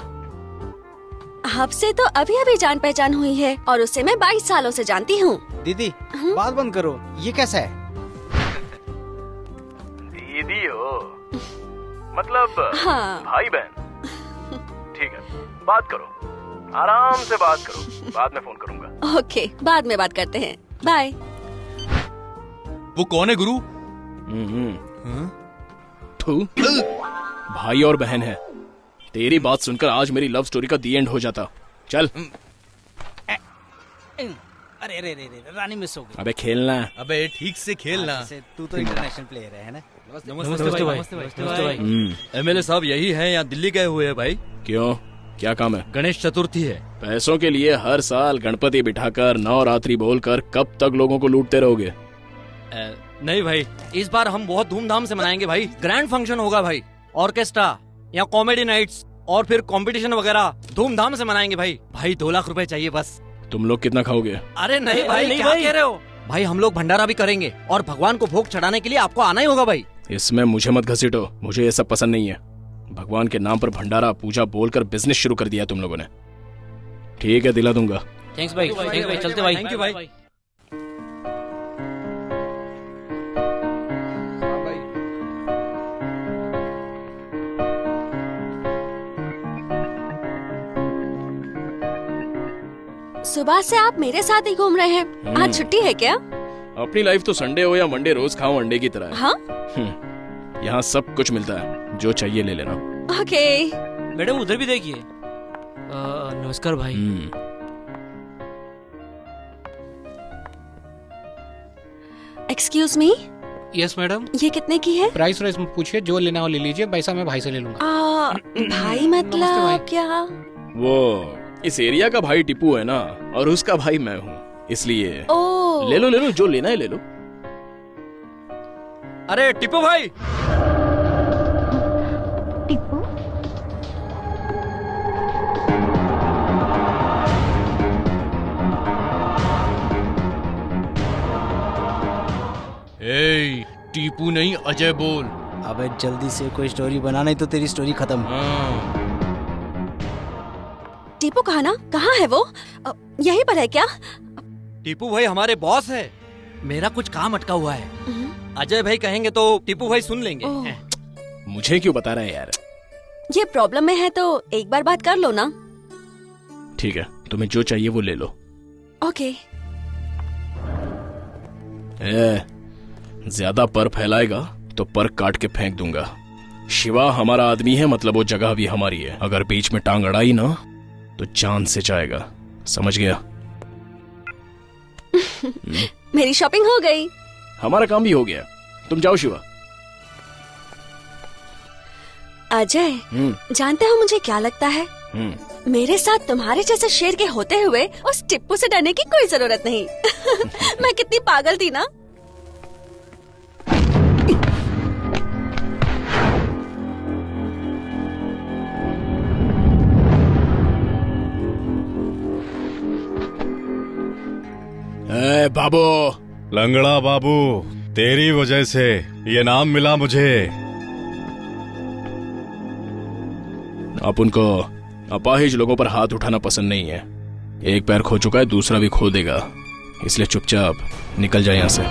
आपसे तो अभी अभी जान पहचान हुई है और उससे मैं 22 सालों से जानती हूँ। दीदी बात बंद करो, ये कैसा है? दीदी हो मतलब? हाँ। भाई बहन? ठीक है, बात करो, आराम से बात करो, बाद में फोन करूंगा। ओके, बाद में बात करते हैं, बाय। वो कौन है गुरु? तू भाई और बहन है। तेरी बात सुनकर आज मेरी लव स्टोरी का दी एंड हो जाता। चल। अरे रे रे रे, रानी मिस हो गई। अबे खेलना। अबे ठीक से खेलना। तू तो इंटरनेशनल प्लेयर है ना? नमस्ते भाई। एमएलए साहब यही है, यहाँ दिल्ली गए हुए हैं भाई। क्यों, क्या काम है? गणेश चतुर्थी है। पैसों के लिए हर साल गणपति बिठाकर नवरात्रि बोलकर कब तक लोगों को लूटते रहोगे? नहीं भाई, इस बार हम बहुत धूमधाम से मनाएंगे भाई। ग्रैंड फंक्शन होगा भाई, ऑर्केस्ट्रा या कॉमेडी नाइट्स और फिर कंपटीशन वगैरह धूमधाम से मनाएंगे भाई। भाई 2 लाख रुपए चाहिए बस। तुम लोग कितना खाओगे? अरे नहीं भाई, क्या कह रहे हो भाई? हम लोग भंडारा भी करेंगे और भगवान को भोग चढ़ाने के लिए आपको आना ही होगा भाई। इसमें मुझे मत घसीटो, मुझे ये सब पसंद नहीं है। भगवान के नाम पर भंडारा पूजा बोलकर बिजनेस शुरू कर दिया तुम लोगों ने। ठीक है, दिला दूंगा। थैंक्स भाई, थैंक्स भाई, चलते भाई। थैंक यू भाई। सुबह से आप मेरे साथ ही घूम रहे हैं, आज छुट्टी है क्या? अपनी लाइफ तो संडे हो या मंडे रोज खाओ अंडे की तरह है। हाँ? यहाँ सब कुछ मिलता है, जो चाहिए ले लेना। ओके। मैडम उधर भी देखिए। नमस्कार भाई। Excuse me. Yes madam. ये कितने की है? प्राइस वाइस पूछिए, जो लेना हो ले लीजिए, पैसा मैं भाई से ले लूंगा। भाई मतलब क्या? वो इस एरिया का भाई टिप्पू है ना, और उसका भाई मैं हूँ, इसलिए ले लो, जो लेना है ले लो। अरे टिप्पू भाई। टिप्पू? टीपू नहीं, अजय बोल। अबे जल्दी से कोई स्टोरी बना, नहीं तो तेरी स्टोरी खत्म। टीपू कहा ना, कहाँ है वो? यहीं पर है क्या? टीपू भाई हमारे बॉस है, मेरा कुछ काम अटका हुआ है। अजय भाई कहेंगे तो टीपू भाई सुन लेंगे। मुझे क्यों बता रहा है यार? ये प्रॉब्लम में है तो एक बार बात कर लो ना। ठीक है, तुम्हें जो चाहिए वो ले लो। ओके। ज्यादा पर फैलाएगा तो पर काट के फेंक दूंगा। शिवा हमारा आदमी है, मतलब वो जगह भी हमारी है। अगर बीच में टांग अड़ाई ना तो जान से जाएगा, समझ गया? मेरी शॉपिंग हो गई। हमारा काम भी हो गया, तुम जाओ शिवा। अजय, जानते हो मुझे क्या लगता है? मेरे साथ तुम्हारे जैसे शेर के होते हुए उस टिप्पू से डरने की कोई जरूरत नहीं। मैं कितनी पागल थी ना। बाबू, लंगड़ा बाबू, तेरी वजह से ये नाम मिला मुझे। आप उनको अपाहिज लोगों पर हाथ उठाना पसंद नहीं है। एक पैर खो चुका है, दूसरा भी खो देगा, इसलिए चुपचाप निकल जाए यहाँ से।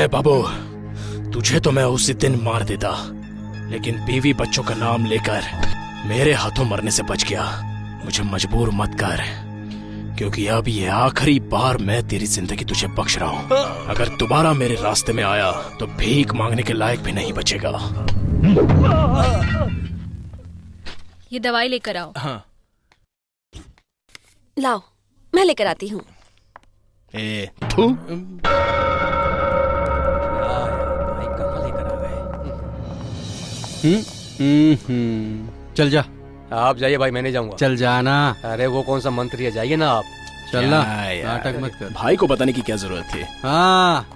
बाबू, तुझे तो मैं उसी दिन मार देता, लेकिन बीवी बच्चों का नाम लेकर मेरे हाथों मरने से बच गया। मुझे मजबूर मत कर, क्योंकि अब ये आखिरी बार मैं तेरी जिंदगी तुझे बख्श रहा हूँ। अगर दोबारा मेरे रास्ते में आया तो भीख मांगने के लायक भी नहीं बचेगा। ये दवाई लेकर आओ। हाँ। लाओ, मैं लेकर आती हूँ। चल जा। आप जाइए भाई, मैं नहीं जाऊंगा। चल जाना। अरे वो कौन सा मंत्री है, जाइए ना आप। चलना, नाटक मत कर। भाई को बताने की क्या जरूरत थी। हाँ।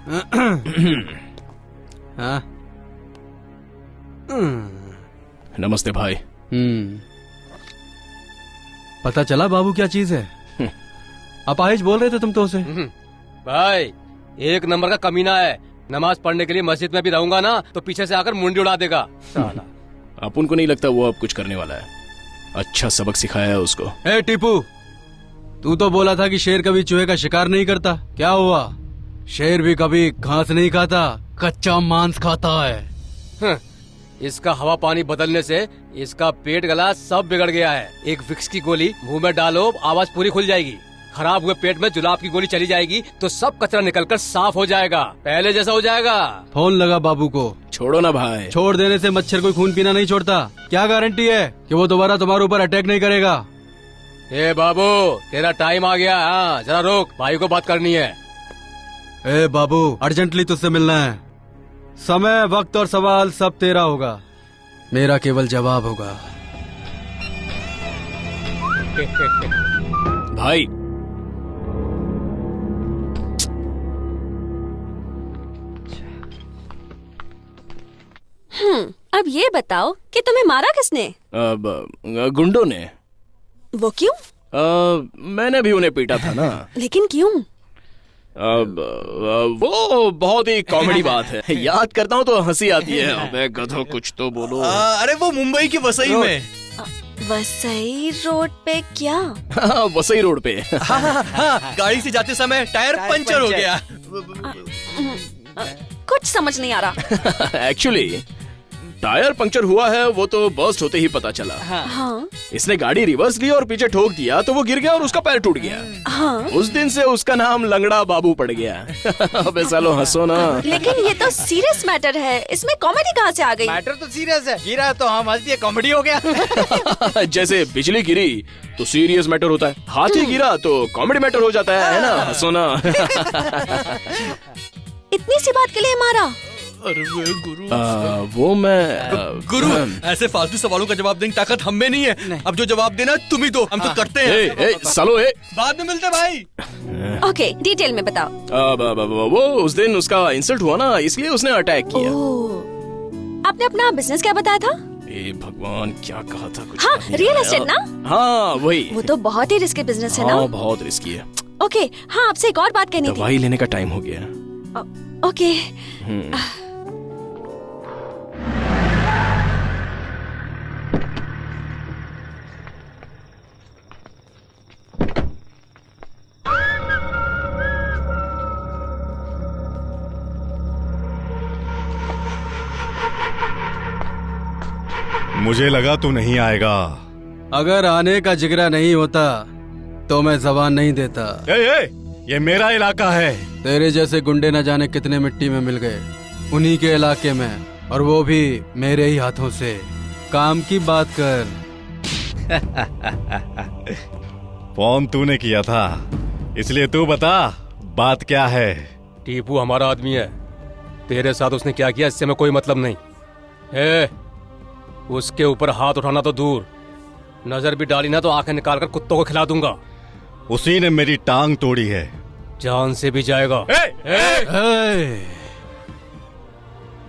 हाँ। नमस्ते भाई। पता चला बाबू क्या चीज है? अपाहिज बोल रहे थे तुम तो उसे। भाई एक नंबर का कमीना है। नमाज पढ़ने के लिए मस्जिद में भी रहूंगा ना तो पीछे से आकर मुंडी उड़ा देगा साला। अपन को नहीं लगता वो अब कुछ करने वाला है। अच्छा सबक सिखाया है उसको। ए टीपू, तू तो बोला था कि शेर कभी चूहे का शिकार नहीं करता। क्या हुआ? शेर भी कभी घास नहीं खाता, कच्चा मांस खाता है। इसका हवा पानी बदलने से इसका पेट गला सब बिगड़ गया है। एक विक्स की गोली मुंह में डालो, आवाज पूरी खुल जाएगी। खराब हुए पेट में जुलाब की गोली चली जाएगी तो सब कचरा निकलकर साफ हो जाएगा, पहले जैसा हो जाएगा। फोन लगा बाबू को। छोड़ो ना भाई। छोड़ देने से मच्छर कोई खून पीना नहीं छोड़ता। क्या गारंटी है कि वो दोबारा तुम्हारे ऊपर अटैक नहीं करेगा? ए बाबू, तेरा टाइम आ गया। हाँ जरा रोक, भाई को बात करनी है। ए बाबू, अर्जेंटली तुझसे मिलना है। समय, वक्त और सवाल सब तेरा होगा, मेरा केवल जवाब होगा। भाई अब ये बताओ कि तुम्हें मारा किसने? गुंडों ने। वो क्यों? मैंने भी उन्हें पीटा था ना। लेकिन क्यों? वो बहुत ही कॉमेडी बात है। याद करता हूँ तो हंसी आती है। अबे गधो कुछ तो बोलो। अरे वो मुंबई की वसई में। वसई रोड पे क्या? वसई रोड पे। हाँ, गाड़ी से जाते समय टायर पंचर हो गया। कुछ समझ नहीं आ रहा। एक्चुअली टायर पंक्चर हुआ है वो तो बर्स्ट होते ही पता चला। हाँ। इसने गाड़ी रिवर्स ली और पीछे ठोक दिया तो वो गिर गया और उसका पैर टूट गया। हाँ। उस दिन से उसका नाम लंगड़ा बाबू पड़ गया। अबे सालो हंसो ना। लेकिन ये तो सीरियस मैटर है, इसमें कॉमेडी कहाँ से आ गई? मैटर तो सीरियस है, गिरा तो हम हंस दिए, कॉमेडी हो गया। जैसे बिजली गिरी तो सीरियस मैटर होता है, हाथी गिरा तो कॉमेडी मैटर हो जाता है ना? हंसो ना। इतनी सी बात के लिए मारा? अरे गुरु। वो मैं गुरु, ऐसे फालतू सवालों का जवाब देने की ताकत हम में नहीं है। अब जो जवाब देना तुम ही दो, हम तो करते हैं। सालो बाद में मिलते भाई। ओके, डिटेल में बताओ। वो उस दिन उसका इंसल्ट हुआ ना, इसलिए उसने अटैक किया। आपने अपना बिजनेस क्या बताया था? भगवान क्या कहा था कुछ? हाँ, रियल एस्टेट ना? हाँ वही। वो तो बहुत ही रिस्की बिजनेस है ना? हाँ बहुत रिस्की है। ओके, हाँ आपसे एक और बात कहनी थी। दवाई लेने का टाइम हो गया। ओके। मुझे लगा तू नहीं आएगा। अगर आने का जिगरा नहीं होता तो मैं जबान नहीं देता। ये मेरा इलाका है। तेरे जैसे गुंडे न जाने कितने मिट्टी में मिल गए उन्हीं के इलाके में, और वो भी मेरे ही हाथों से। काम की बात कर। फोन तूने किया था, इसलिए तू बता बात क्या है। टीपू हमारा आदमी है, तेरे साथ उसने क्या किया इससे मैं कोई मतलब नहीं है। उसके ऊपर हाथ उठाना तो दूर, नजर भी डाली ना तो आंखें निकालकर कुत्तों को खिला दूंगा। उसी ने मेरी टांग तोड़ी है। जान से भी जाएगा।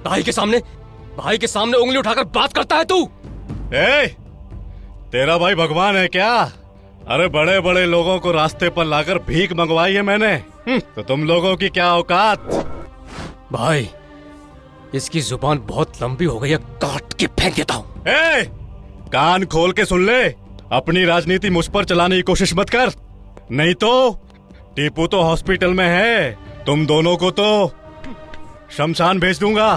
भाई के सामने उंगली उठाकर बात करता है तू? तेरा भाई भगवान है क्या? अरे बड़े बड़े लोगों को रास्ते पर लाकर भीख मंगवाई है मैंने, तो तुम लोगों की क्या औकात? भाई इसकी जुबान बहुत लंबी हो गई है, काट के फेंक देता हूँ। कान खोल के सुन ले, अपनी राजनीति मुझ पर चलाने की कोशिश मत कर, नहीं तो टीपू तो हॉस्पिटल में है, तुम दोनों को तो शमशान भेज दूंगा।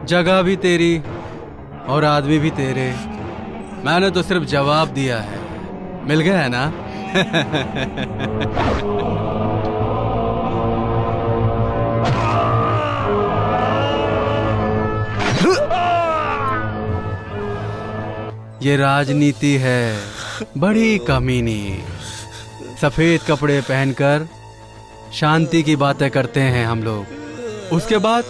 जगह भी तेरी और आदमी भी तेरे। मैंने तो सिर्फ जवाब दिया है। मिल गया है ना? ये राजनीति है, बड़ी कमीनी। सफेद कपड़े पहनकर शांति की बातें करते हैं हम लोग, उसके बाद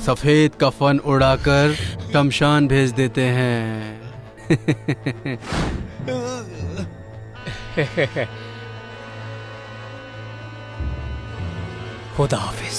सफेद कफन उड़ाकर शमशान भेज देते हैं। खुदा हाफिज।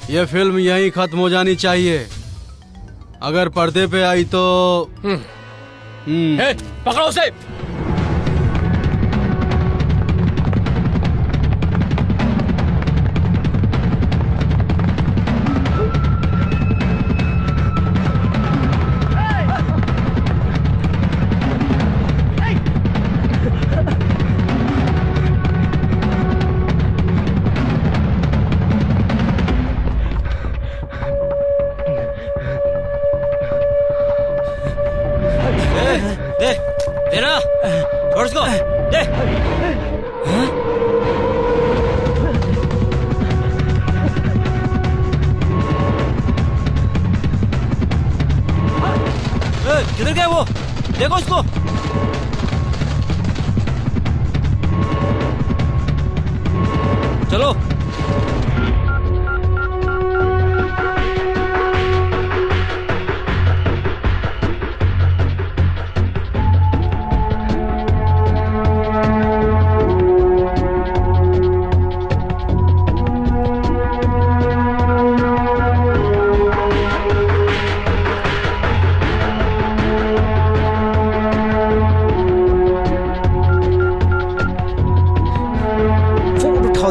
ये फिल्म यहीं खत्म हो जानी चाहिए। अगर पर्दे पे आई तो पकड़ो उसे। देना, छोड़ उसको, दे। किधर गए वो? देखो उसको। चलो।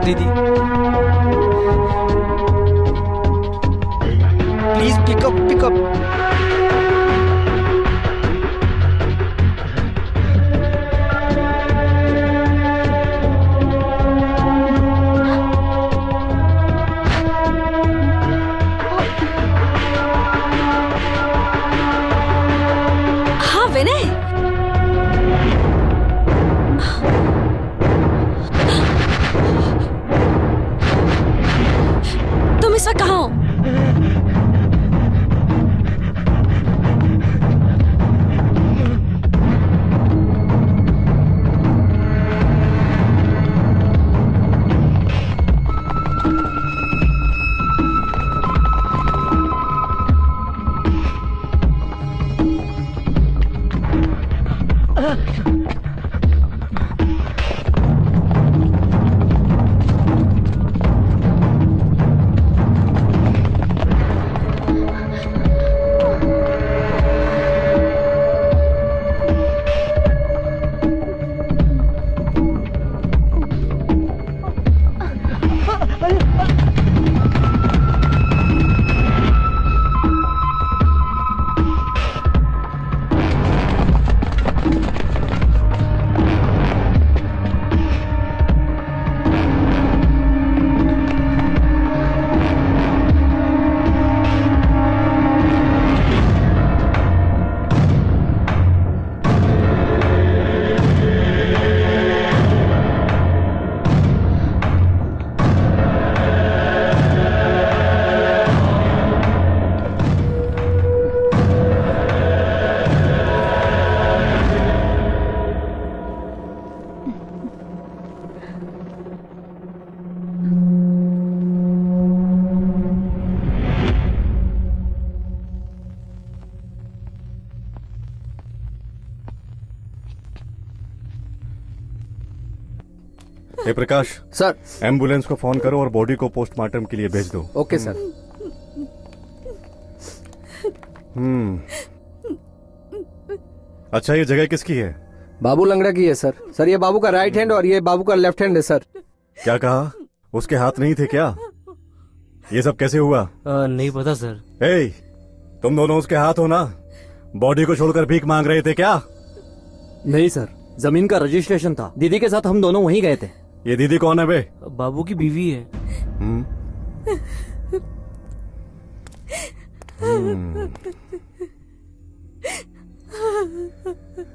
दीदी प्लीज पिकअप। हाँ विनय, तुम इस वक्त कहाँ हो? ए प्रकाश सर, एम्बुलेंस को फोन करो और बॉडी को पोस्टमार्टम के लिए भेज दो। Okay sir. अच्छा, ये जगह किसकी है? बाबू लंगड़ा की है सर। सर ये बाबू का राइट हैंड और ये बाबू का लेफ्ट हैंड है सर। क्या कहा? उसके हाथ नहीं थे क्या? ये सब कैसे हुआ? नहीं पता सर। ए, तुम दोनों उसके हाथ हो ना? बॉडी को छोड़कर भीख मांग रहे थे क्या? नहीं सर, जमीन का रजिस्ट्रेशन था, दीदी के साथ हम दोनों वहीं गए थे। ये दीदी कौन है बे? बाबू की बीवी है।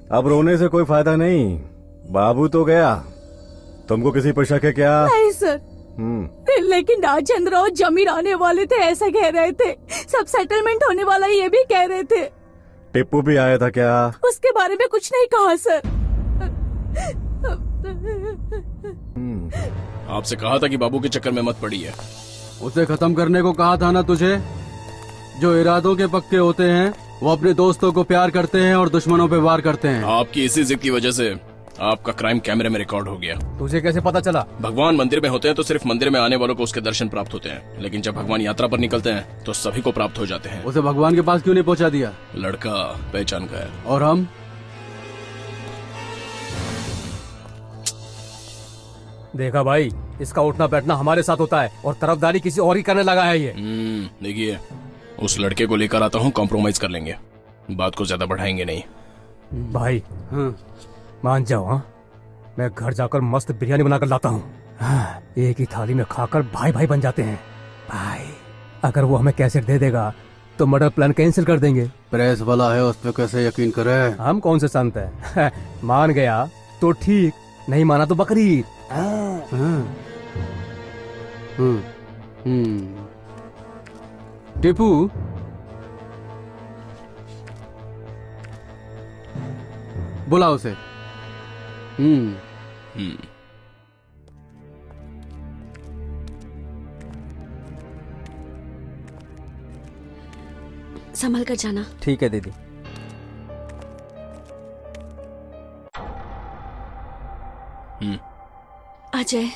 अब रोने से कोई फायदा नहीं, बाबू तो गया। तुमको किसी पर शक है क्या? नहीं सर, लेकिन राजेंद्र और जमीर आने वाले थे ऐसा कह रहे थे। सब सेटलमेंट होने वाला ये भी कह रहे थे। टिप्पू भी आया था क्या? उसके बारे में कुछ नहीं कहा सर। आपसे कहा था कि बाबू के चक्कर में मत पड़िए। उसे खत्म करने को कहा था ना तुझे। जो इरादों के पक्के होते हैं वो अपने दोस्तों को प्यार करते हैं और दुश्मनों पे वार करते हैं। आपकी इसी जिद की वजह से आपका क्राइम कैमरे में रिकॉर्ड हो गया। तुझे कैसे पता चला? भगवान मंदिर में होते हैं तो सिर्फ मंदिर में आने वालों को उसके दर्शन प्राप्त होते हैं, लेकिन जब भगवान यात्रा पर निकलते हैं तो सभी को प्राप्त हो जाते हैं। उसे भगवान के पास क्यों नहीं पहुंचा दिया? लड़का पहचान का है। और हम? देखा भाई, इसका उठना बैठना हमारे साथ होता है और तरफदारी किसी और ही करने लगा है ये। देखिए, उस लड़के को लेकर आता हूँ, कॉम्प्रोमाइज कर लेंगे, बात को ज्यादा बढ़ाएंगे नहीं। भाई मान जाओ। हाँ, मैं घर जाकर मस्त बिरयानी बनाकर लाता हूँ। एक ही थाली में खाकर भाई भाई बन जाते हैं। भाई अगर वो हमें कैसेट दे देगा तो मर्डर प्लान कैंसिल कर देंगे। प्रेस वाला है, उस पर कैसे यकीन करे? हम कौन से संत है? मान गया तो ठीक, नहीं माना तो बकरीद। टिप्पू, बुला उसे। संभल कर जाना। ठीक है दीदी। अजय,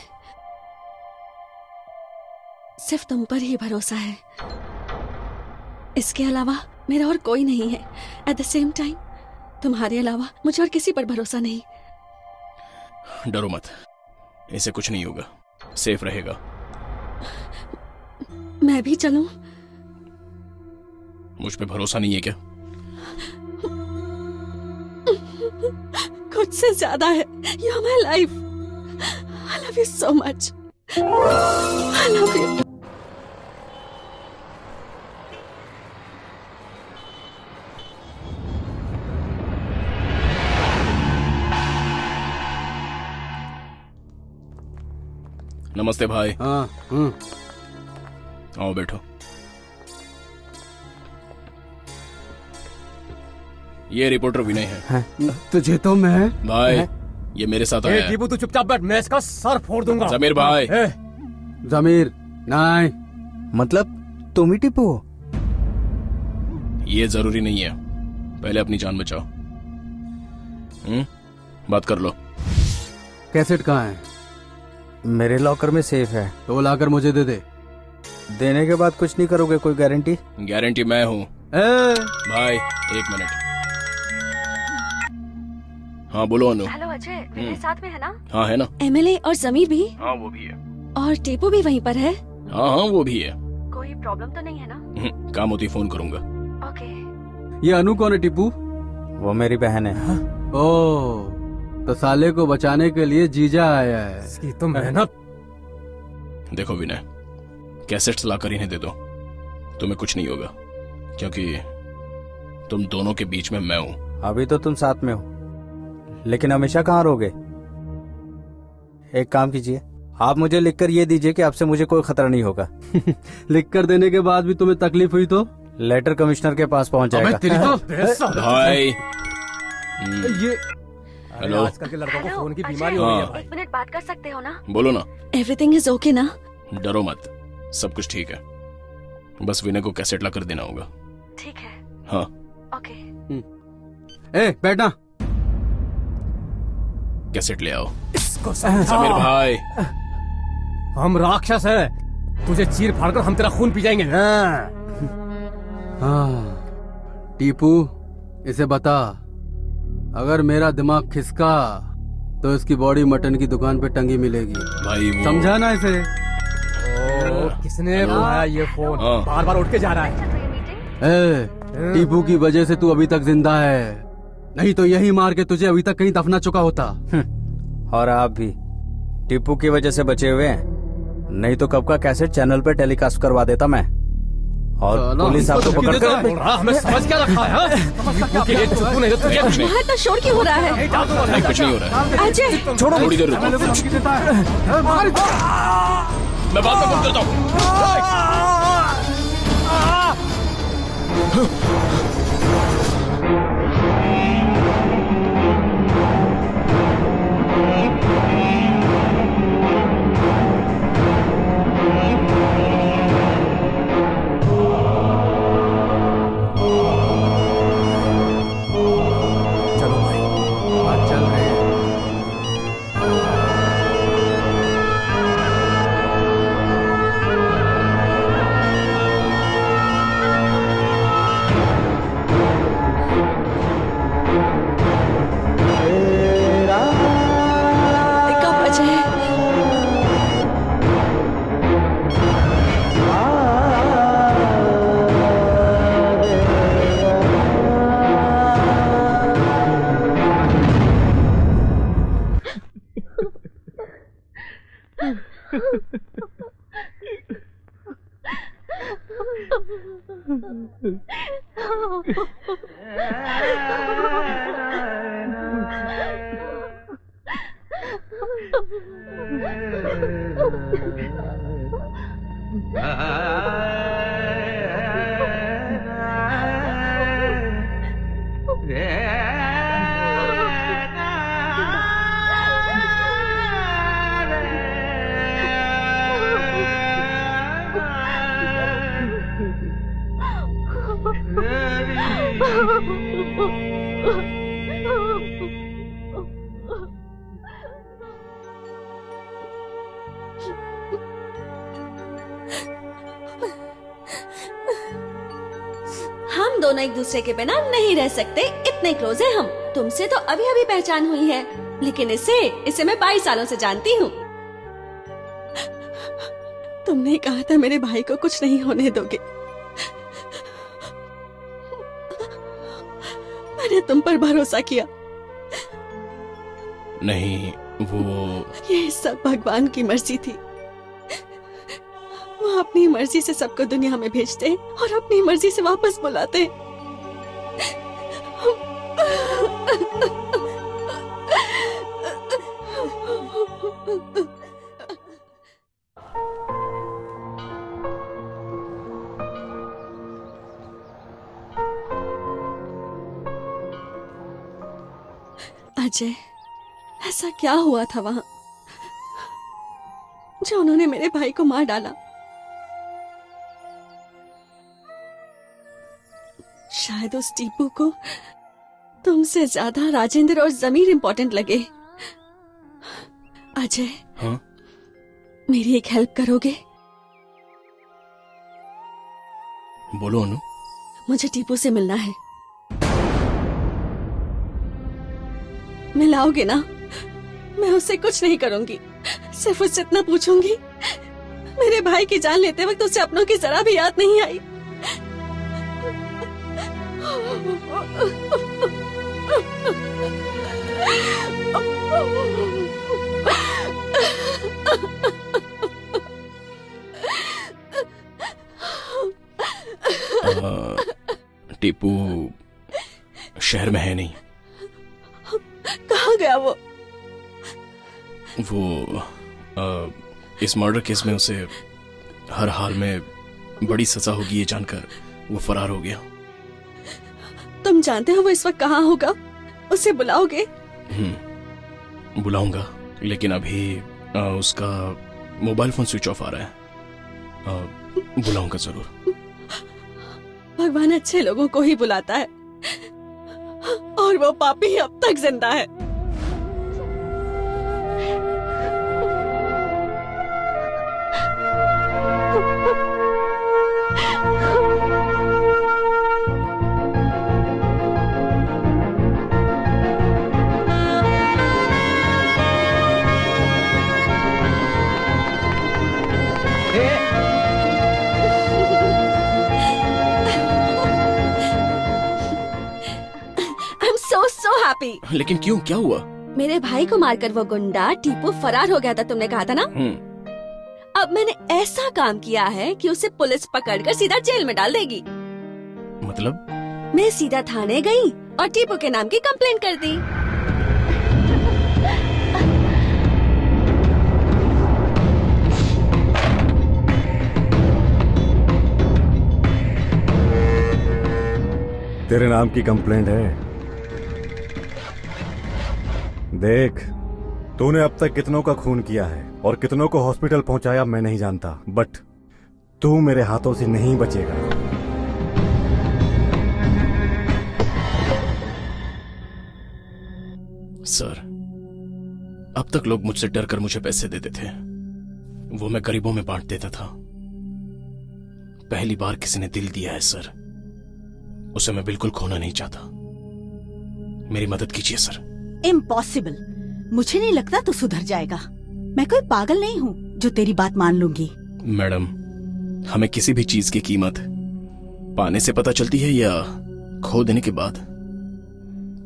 सिर्फ तुम पर ही भरोसा है, इसके अलावा मेरा और कोई नहीं है। एट द सेम टाइम तुम्हारे अलावा मुझे और किसी पर भरोसा नहीं। डरो मत, इसे कुछ नहीं होगा, सेफ रहेगा। मैं भी चलूं? मुझ पे भरोसा नहीं है क्या? खुद से ज्यादा है। You are my life. I love you so much. I love you. नमस्ते भाई। हाँ। आओ बैठो। ये रिपोर्टर विनय है। तुझे तो मैं भाई ये मेरे साथ आया है। टीपू तू चुपचाप बैठ, मैं इसका सर फोड़ दूंगा। जमीर भाई। जमीर नहीं, मतलब तुम ही टीपू हो? ये जरूरी नहीं है, पहले अपनी जान बचाओ। बात कर लो। कैसेट कहाँ है? मेरे लॉकर में सेफ है। तो वो लाकर मुझे दे दे। देने के बाद कुछ नहीं करोगे? कोई गारंटी? गारंटी मैं हूँ भाई। एक मिनट। हाँ बोलो अनु। हेलो अजय, मेरे साथ में है ना? हाँ है ना। एमएलए और जमीर भी? हाँ वो भी है। और टीपू भी वहीं पर है? हाँ हाँ वो भी है। कोई प्रॉब्लम तो नहीं है ना? काम होती फोन करूंगा। ओके। ये अनु कौन है टिप्पू? वो मेरी बहन है। ओह, तो साले को बचाने के लिए जीजा आया है। इसकी तो मेहनत। देखो विनय, कैसेट्स लाकर इन्हें दे दो, तुम्हें कुछ नहीं होगा, क्योंकि तुम दोनों के बीच में मैं हूँ। अभी तो तुम साथ में हो, लेकिन हमेशा कहाँ रहोगे? एक काम कीजिए, आप मुझे लिखकर ये दीजिए कि आपसे मुझे कोई खतरा नहीं होगा। लिखकर देने के बाद भी तुम्हें तकलीफ हुई तो? लेटर कमिश्नर के पास पहुंच जाएगा। भाई ये हेलो, आजकल के लड़कों को फोन की बीमारी हो गई है। 1 मिनट बात कर सकते हो ना? बोलो ना। एवरीथिंग इज ओके ना? डरो मत, सब कुछ ठीक है, बस विनय को कैसेट ला कर देना होगा। ठीक है। हाँ ओके। ए बैठना। कैसेट ले आओ। उसको समझा। समीर भाई, हम राक्षस हैं, तुझे चीर फाड़ कर हम तेरा खून पी जाएंगे। हाँ टीपू, इसे बता, अगर मेरा दिमाग खिसका तो इसकी बॉडी मटन की दुकान पे टंगी मिलेगी। भाई वो समझा ना इसे? किसने बुलाया ये फोन? बार बार उठ के जा रहा है। टीपू की वजह से तू अभी तक जिंदा है, नहीं तो यही मार के तुझे अभी तक कहीं दफना चुका होता। और आप भी टीपू की वजह से बचे हुए हैं, नहीं तो कब का कैसेट चैनल पे टेलीकास्ट करवा देता मैं। और पुलिस आपको पकड़ कर हमें समझ क्या रखा है? वहाँ तो शोर क्यों हो रहा है? कुछ नहीं हो रहा है। अजय छोड़ो, थोड़ी देर रुको। मैं बात में फोन करता हूँ। हम दोनों एक दूसरे के बिना नहीं रह सकते, इतने क्लोज हैं हम। तुमसे तो अभी अभी पहचान हुई है, लेकिन इसे मैं 22 सालों से जानती हूँ। तुमने कहा था मेरे भाई को कुछ नहीं होने दोगे। मैंने तुम पर भरोसा किया। नहीं, वो ये सब भगवान की मर्जी थी। वो अपनी मर्जी से सबको दुनिया में भेजते हैं और अपनी मर्जी से वापस बुलाते हैं। अजय, ऐसा क्या हुआ था वहां जो उन्होंने मेरे भाई को मार डाला? शायद उस टीपू को तुमसे ज्यादा राजेंद्र और जमीर इम्पोर्टेंट लगे। अजय, हाँ? मेरी एक हेल्प करोगे? बोलो अनु। मुझे टीपू से मिलना है। मिलाओगे ना? मैं उससे कुछ नहीं करूंगी, सिर्फ उससे इतना पूछूंगी, मेरे भाई की जान लेते वक्त उसे अपनों की जरा भी याद नहीं आई। टीपू शहर में है नहीं। कहाँ गया वो? इस मर्डर केस में उसे हर हाल में बड़ी सजा होगी ये जानकर वो फरार हो गया। तुम जानते हो वो इस वक्त कहाँ होगा? उसे बुलाओगे? बुलाऊंगा, लेकिन अभी उसका मोबाइल फोन स्विच ऑफ आ रहा है। बुलाऊंगा जरूर। भगवान अच्छे लोगों को ही बुलाता है और वो पापी अब तक जिंदा है। पी। लेकिन क्यों, क्या हुआ? मेरे भाई को मारकर वो गुंडा टीपू फरार हो गया था, तुमने कहा था ना। अब मैंने ऐसा काम किया है कि उसे पुलिस पकड़कर सीधा जेल में डाल देगी। मतलब? मैं सीधा थाने गई और टीपू के नाम की कंप्लेंट कर दी। तेरे नाम की कंप्लेंट है। देख, तूने अब तक कितनों का खून किया है और कितनों को हॉस्पिटल पहुंचाया मैं नहीं जानता, बट तू मेरे हाथों से नहीं बचेगा। सर, अब तक लोग मुझसे डर कर मुझे पैसे देते थे, वो मैं गरीबों में बांट देता था। पहली बार किसी ने दिल दिया है सर, उसे मैं बिल्कुल खोना नहीं चाहता। मेरी मदद कीजिए सर। इम्पॉसिबल। मुझे नहीं लगता तू सुधर जाएगा। मैं कोई पागल नहीं हूँ जो तेरी बात मान लूंगी। मैडम, हमें किसी भी चीज की कीमत पाने से पता चलती है या खो देने के बाद?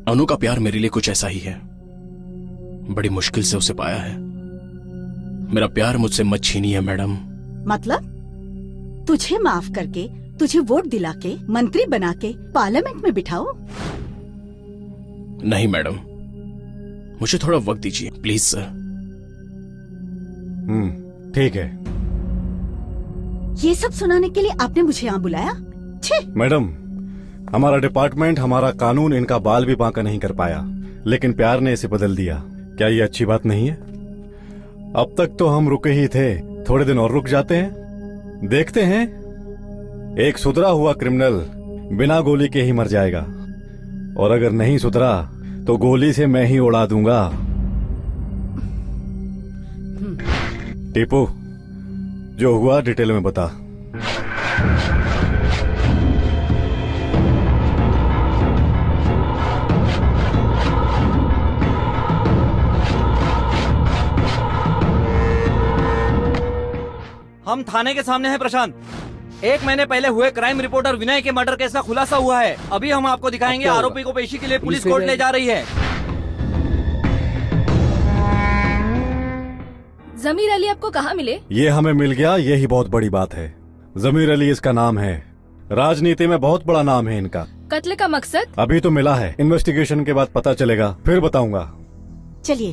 अनु का प्यार मेरे लिए कुछ ऐसा ही है। बड़ी मुश्किल से उसे पाया है। मेरा प्यार मुझसे मत छीनिए मैडम। मतलब तुझे माफ करके, तुझे वोट दिला के, मंत्री बना के पार्लियामेंट में बिठाओ? नहीं मैडम, मुझे थोड़ा वक्त दीजिए प्लीज सर। ठीक है। ये सब सुनाने के लिए आपने मुझे यहाँ बुलाया? छे! मैडम, हमारा डिपार्टमेंट, हमारा कानून इनका बाल भी बांका नहीं कर पाया, लेकिन प्यार ने इसे बदल दिया। क्या ये अच्छी बात नहीं है? अब तक तो हम रुके ही थे, थोड़े दिन और रुक जाते हैं, देखते हैं। एक सुधरा हुआ क्रिमिनल बिना गोली के ही मर जाएगा, और अगर नहीं सुधरा तो गोली से मैं ही उड़ा दूंगा। टीपू, जो हुआ डिटेल में बता। हम थाने के सामने हैं प्रशांत। 1 महीने पहले हुए क्राइम रिपोर्टर विनय के मर्डर केस का खुलासा हुआ है। अभी हम आपको दिखाएंगे। आरोपी को पेशी के लिए पुलिस कोर्ट ले जा रही है। जमीर अली आपको कहाँ मिले? ये हमें मिल गया, यही बहुत बड़ी बात है। जमीर अली इसका नाम है, राजनीति में बहुत बड़ा नाम है इनका। कत्ल का मकसद? अभी तो मिला है, इन्वेस्टिगेशन के बाद पता चलेगा, फिर बताऊंगा। चलिए।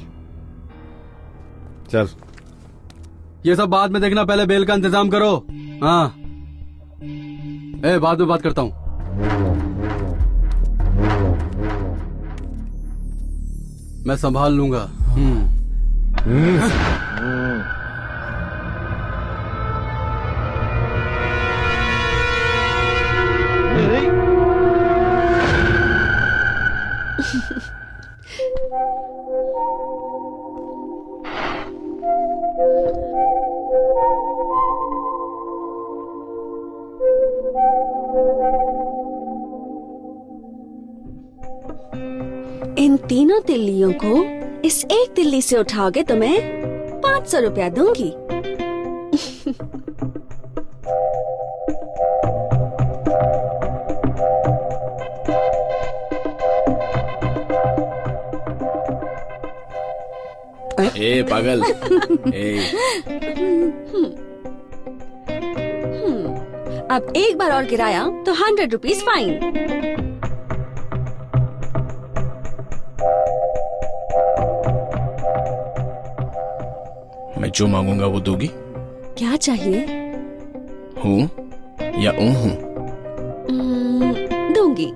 चल। ये सब बाद में देखना, पहले बेल का इंतजाम करो। हाँ, बाद में बात करता हूँ। मैं संभाल लूंगा। इन तीनों तिल्लियों को इस एक तिल्ली से उठाओगे तो मैं 500 रुपया दूंगी। ए पागल। अब एक बार और गिराया तो 100 रुपीज फाइन। मैं जो मांगूंगा वो दोगी? क्या चाहिए? हूँ या हूँ? दूंगी।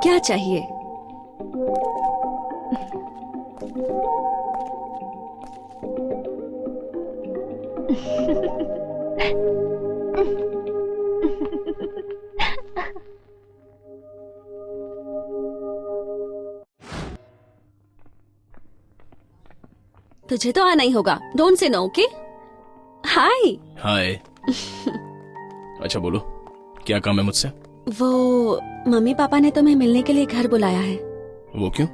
क्या चाहिए? तुझे तो आना ही होगा। Don't say no, okay? हाय। हाय। अच्छा बोलो, क्या काम है मुझसे? वो मम्मी पापा ने तुम्हें मिलने के लिए घर बुलाया है। वो क्यों?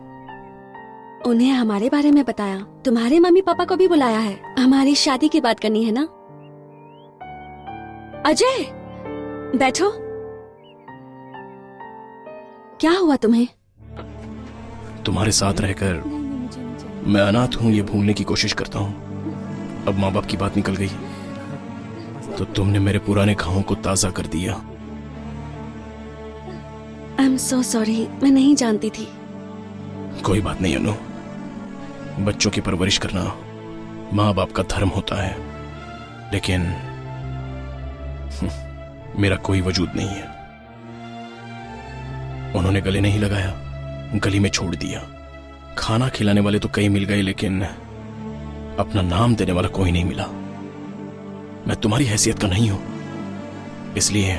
उन्हें हमारे बारे में बताया। तुम्हारे मम्मी पापा को भी बुलाया है। हमारी शादी की बात करनी है ना। अजय, बैठो। क्या हुआ तुम्हें? तुम्हारे साथ रहकर मैं अनाथ हूँ ये भूलने की कोशिश करता हूँ। अब माँ बाप की बात निकल गई तो तुमने मेरे पुराने घावों को ताजा कर दिया। आई एम सो सॉरी, मैं नहीं जानती थी। कोई बात नहीं अनु, बच्चों की परवरिश करना माँ बाप का धर्म होता है, लेकिन मेरा कोई वजूद नहीं है। उन्होंने गले नहीं लगाया, गली में छोड़ दिया। खाना खिलाने वाले तो कई मिल गए, लेकिन अपना नाम देने वाला कोई नहीं मिला। मैं तुम्हारी हैसियत का नहीं हूं, इसलिए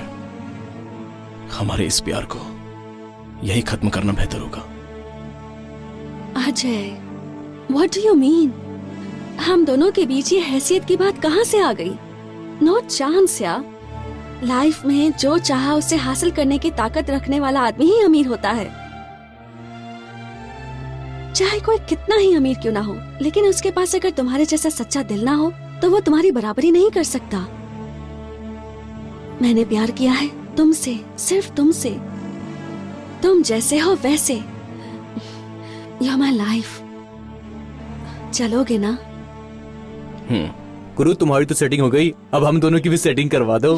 हमारे इस प्यार को यही खत्म करना बेहतर होगा। Ajay, what do you mean? हम दोनों के बीच ये हैसियत की बात कहाँ से आ गई? नो चांस यार। लाइफ में जो चाहा उसे हासिल करने की ताकत रखने वाला आदमी ही अमीर होता है। चाहे कोई कितना ही अमीर क्यों ना हो, लेकिन उसके पास अगर तुम्हारे जैसा सच्चा दिल ना हो तो वो तुम्हारी बराबरी नहीं कर सकता। मैंने प्यार किया है तुमसे, सिर्फ तुमसे। तुम जैसे हो वैसे। You are my life. चलोगे ना? गुरु, तुम्हारी तो सेटिंग हो गई, अब हम दोनों की भी सेटिंग करवा दो।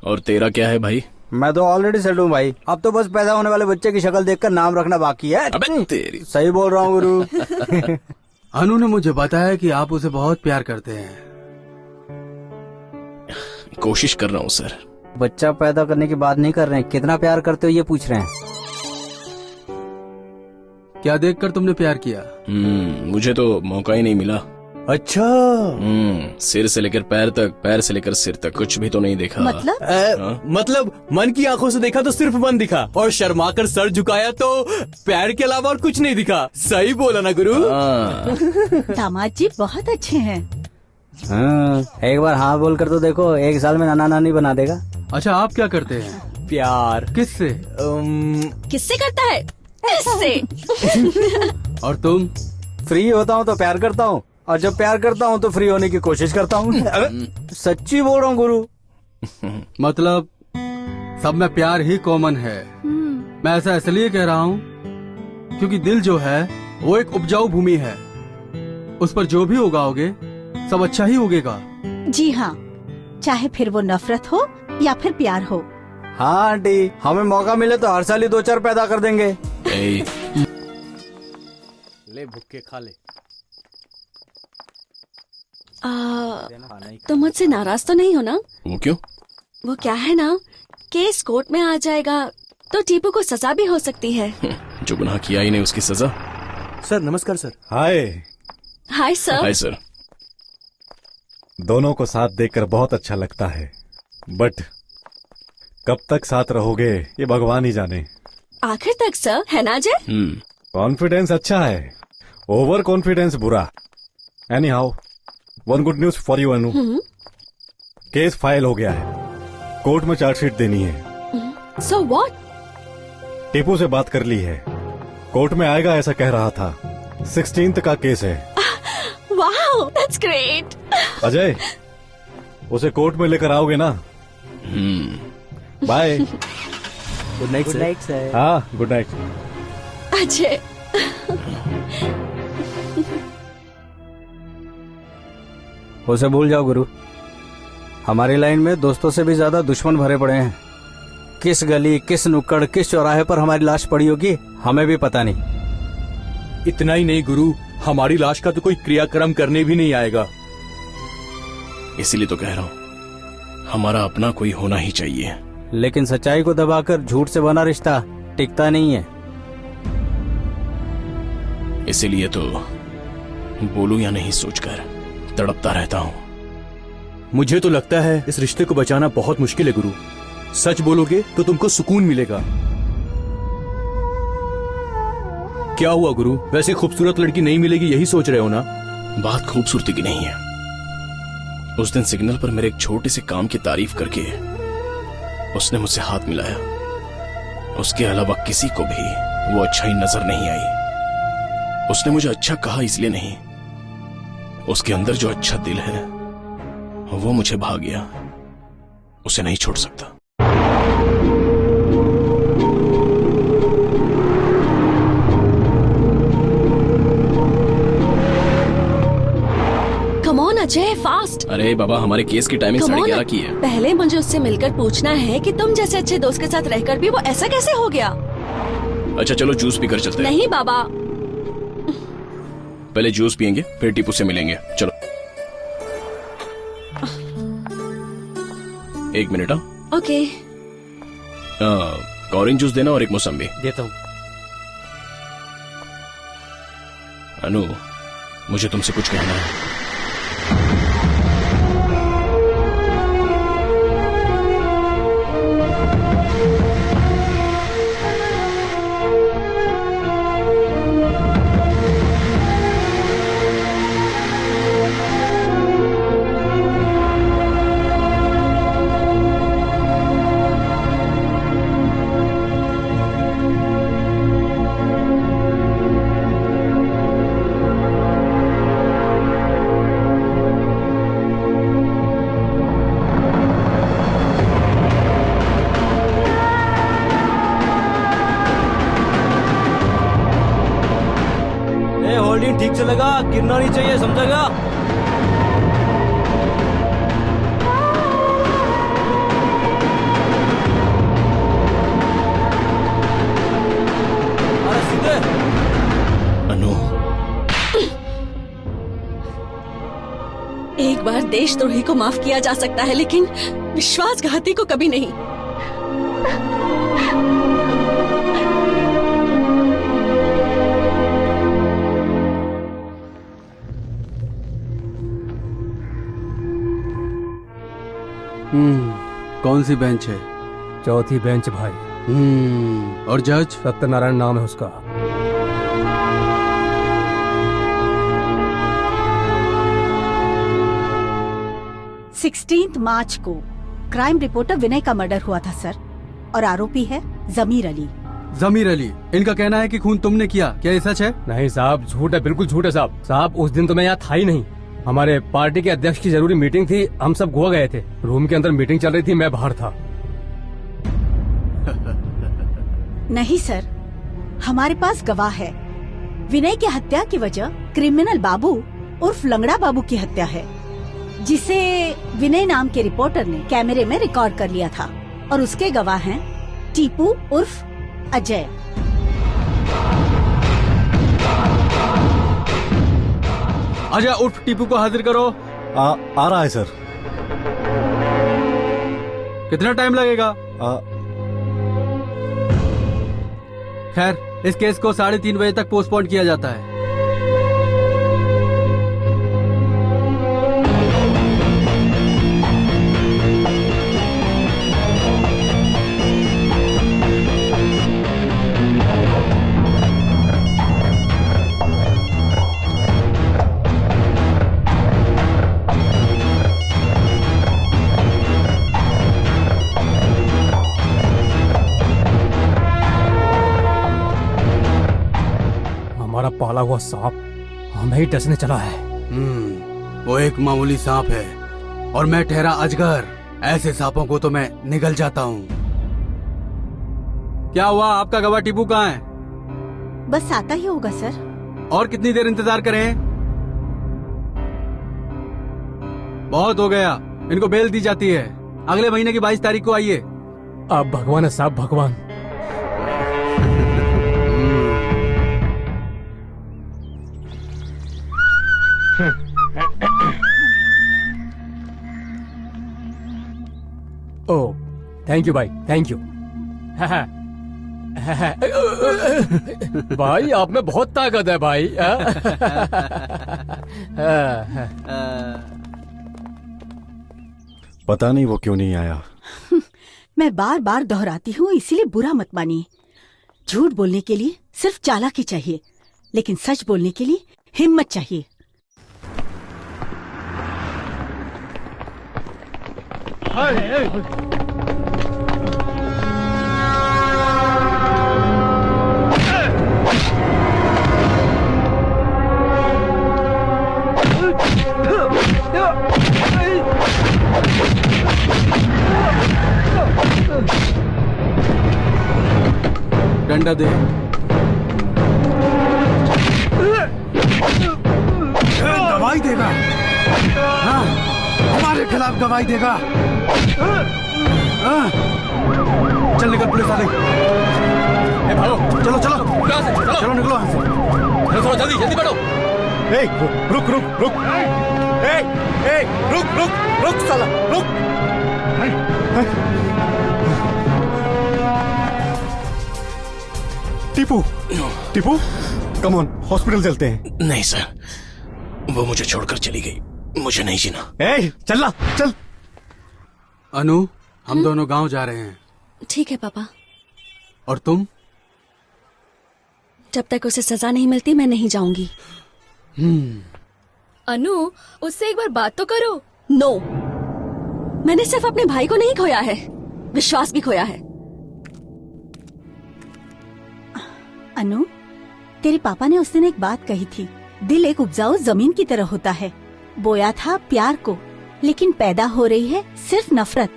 और तेरा क्या है भाई? मैं तो ऑलरेडी सेट हूँ भाई। अब तो बस पैदा होने वाले बच्चे की शक्ल देखकर नाम रखना बाकी है। अबे तेरी। सही बोल रहा हूँ गुरु। अनु ने मुझे बताया कि आप उसे बहुत प्यार करते हैं। कोशिश कर रहा हूँ सर। बच्चा पैदा करने की बात नहीं कर रहे हैं, कितना प्यार करते हो ये पूछ रहे हैं। क्या देखकर तुमने प्यार किया? मुझे तो मौका ही नहीं मिला। अच्छा। सिर से लेकर पैर तक, पैर से लेकर सिर तक कुछ भी तो नहीं देखा। मतलब मन की आंखों से देखा तो सिर्फ मन दिखा, और शर्मा कर सर झुकाया तो पैर के अलावा और कुछ नहीं दिखा। सही बोला ना गुरु? दामाद जी बहुत अच्छे हैं। एक बार हाँ बोल कर तो देखो, 1 साल में नाना नानी बना देगा। अच्छा, आप क्या करते हैं? प्यार। किससे? किससे करता है? इससे। और तुम? फ्री होता हूँ तो प्यार करता हूँ, और जब प्यार करता हूँ तो फ्री होने की कोशिश करता हूँ। सच्ची बोल रहा हूँ गुरु। मतलब सब में प्यार ही कॉमन है। मैं ऐसा इसलिए कह रहा हूँ क्योंकि दिल जो है वो एक उपजाऊ भूमि है। उस पर जो भी उगाओगे सब अच्छा ही उगेगा। जी हाँ, चाहे फिर वो नफरत हो या फिर प्यार हो। हाँ आंटी, हमें मौका मिले तो हर साल ही 2-4 पैदा कर देंगे। ले भुक्के खा ले। तुम मुझसे नाराज तो नहीं हो ना? वो क्यों? वो क्या है ना, केस कोर्ट में आ जाएगा तो टीपू को सजा भी हो सकती है। जो गुनाह किया ही नहीं उसकी सजा। सर नमस्कार sir. Hi. Hi sir. Hi sir. दोनों को साथ देखकर बहुत अच्छा लगता है, बट कब तक साथ रहोगे ये भगवान ही जाने। आखिर तक सर, है ना अजय? कॉन्फिडेंस अच्छा है, ओवर कॉन्फिडेंस बुरा। Any how, one good news for you Anu. Case file हो गया है, कोर्ट में चार्जशीट देनी है। So what? टीपू से बात कर ली है, कोर्ट में आएगा ऐसा कह रहा था। 16th का केस है। Wow, that's great. अजय, उसे कोर्ट में लेकर आओगे ना? बाय। Good night sir. हाँ, गुड नाइट। अजय, उसे भूल जाओ गुरु। हमारी लाइन में दोस्तों से भी ज्यादा दुश्मन भरे पड़े हैं। किस गली, किस नुक्कड़, किस चौराहे पर हमारी लाश पड़ी होगी हमें भी पता नहीं। इतना ही नहीं गुरु, हमारी लाश का तो कोई क्रियाक्रम करने भी नहीं आएगा। इसीलिए तो कह रहा हूँ, हमारा अपना कोई होना ही चाहिए। लेकिन सच्चाई को दबाकर झूठ से बना रिश्ता टिकता नहीं है। इसीलिए तो बोलूं या नहीं सोचकर तड़पता रहता हूँ। मुझे तो लगता है इस रिश्ते को बचाना बहुत मुश्किल है गुरु। सच बोलोगे तो तुमको सुकून मिलेगा। क्या हुआ गुरु? वैसे खूबसूरत लड़की नहीं मिलेगी यही सोच रहे हो ना? बात खूबसूरती की नहीं है। उस दिन सिग्नल पर मेरे एक छोटे से काम की तारीफ करके उसने मुझसे हाथ मिलाया। उसके अलावा किसी को भी वो अच्छाई नजर नहीं आई। उसने मुझे अच्छा कहा इसलिए नहीं, उसके अंदर जो अच्छा दिल है वो मुझे भा गया। उसे नहीं छोड़ सकता। Come on Ajay, fast. अरे बाबा, हमारे केस की टाइमिंग 11:30 की है। पहले मुझे उससे मिलकर पूछना है कि तुम जैसे अच्छे दोस्त के साथ रहकर भी वो ऐसा कैसे हो गया। अच्छा चलो जूस पीकर चलते हैं। नहीं बाबा, पहले जूस पियेंगे फिर टीपू से मिलेंगे। चलो 1 मिनट। ओके। ऑरेंज जूस देना और एक मौसम्बी। देता हूँ। अनु, मुझे तुमसे कुछ कहना है। ठीक से लगा, गिरना नहीं चाहिए, समझेगा? अरे सीधे। अनु, एक बार देशद्रोही को माफ किया जा सकता है लेकिन विश्वासघाती को कभी नहीं। कौन सी बेंच है? चौथी बेंच भाई। और जज? सत्यनारायण नाम है उसका। मार्च को क्राइम रिपोर्टर विनय का मर्डर हुआ था सर, और आरोपी है जमीर अली। जमीर अली, इनका कहना है कि खून तुमने किया, क्या ये सच है? नहीं साहब, झूठ है, बिल्कुल झूठ है साहब। साहब उस दिन तो मैं यहाँ था ही नहीं। हमारे पार्टी के अध्यक्ष की जरूरी मीटिंग थी, हम सब गोवा गए थे। रूम के अंदर मीटिंग चल रही थी, मैं बाहर था। नहीं सर, हमारे पास गवाह है। विनय की हत्या की वजह क्रिमिनल बाबू उर्फ लंगड़ा बाबू की हत्या है, जिसे विनय नाम के रिपोर्टर ने कैमरे में रिकॉर्ड कर लिया था। और उसके गवाह हैं टीपू उर्फ अजय। अजय उर्फ टीपू को हाजिर करो। आ रहा है सर। कितना टाइम लगेगा? खैर, इस केस को 3:30 बजे तक पोस्टपोन किया जाता है। हमारा पाला हुआ सांप हमें ही डसने चला है। वो एक मामूली सांप है और मैं ठहरा अजगर। ऐसे सांपों को तो मैं निगल जाता हूँ। क्या हुआ, आपका गवाह टीपू कहाँ है? बस आता ही होगा सर। और कितनी देर इंतजार करें? बहुत हो गया, इनको बेल दी जाती है। अगले महीने की 22 तारीख को आइए। आप भगवान है साहब, भगवान। ओह, थैंक यू भाई, थैंक यू। भाई आप में बहुत ताकत है भाई। पता नहीं वो क्यों नहीं आया। मैं बार बार दोहराती हूँ, इसीलिए बुरा मत मानिए। झूठ बोलने के लिए सिर्फ चालाकी चाहिए, लेकिन सच बोलने के लिए हिम्मत चाहिए। डंडा दे। गवाही देगा। हाँ, हमारे खिलाफ गवाही देगा। हाँ, चल निकल, पुलिस आ गई। भागो, चलो चलो चलो चलो निकलो यहाँ से। थोड़ा जल्दी जल्दी बढ़ो। रुक रुक रुक, रुक रुक रुक साला, रुक। Tipu, Tipu, come on, hospital चलते हैं। नहीं सर, वो मुझे छोड़कर चली गई, मुझे नहीं जीना। चल चल। अनु, हम दोनों गांव जा रहे हैं। ठीक है पापा। और तुम? जब तक उसे सजा नहीं मिलती मैं नहीं जाऊंगी। अनु, उससे एक बार बात तो करो। नो, मैंने सिर्फ अपने भाई को नहीं खोया है, विश्वास भी खोया है। अनु, तेरे पापा ने उस दिन एक बात कही थी, दिल एक उपजाऊ जमीन की तरह होता है। बोया था प्यार को, लेकिन पैदा हो रही है सिर्फ नफरत।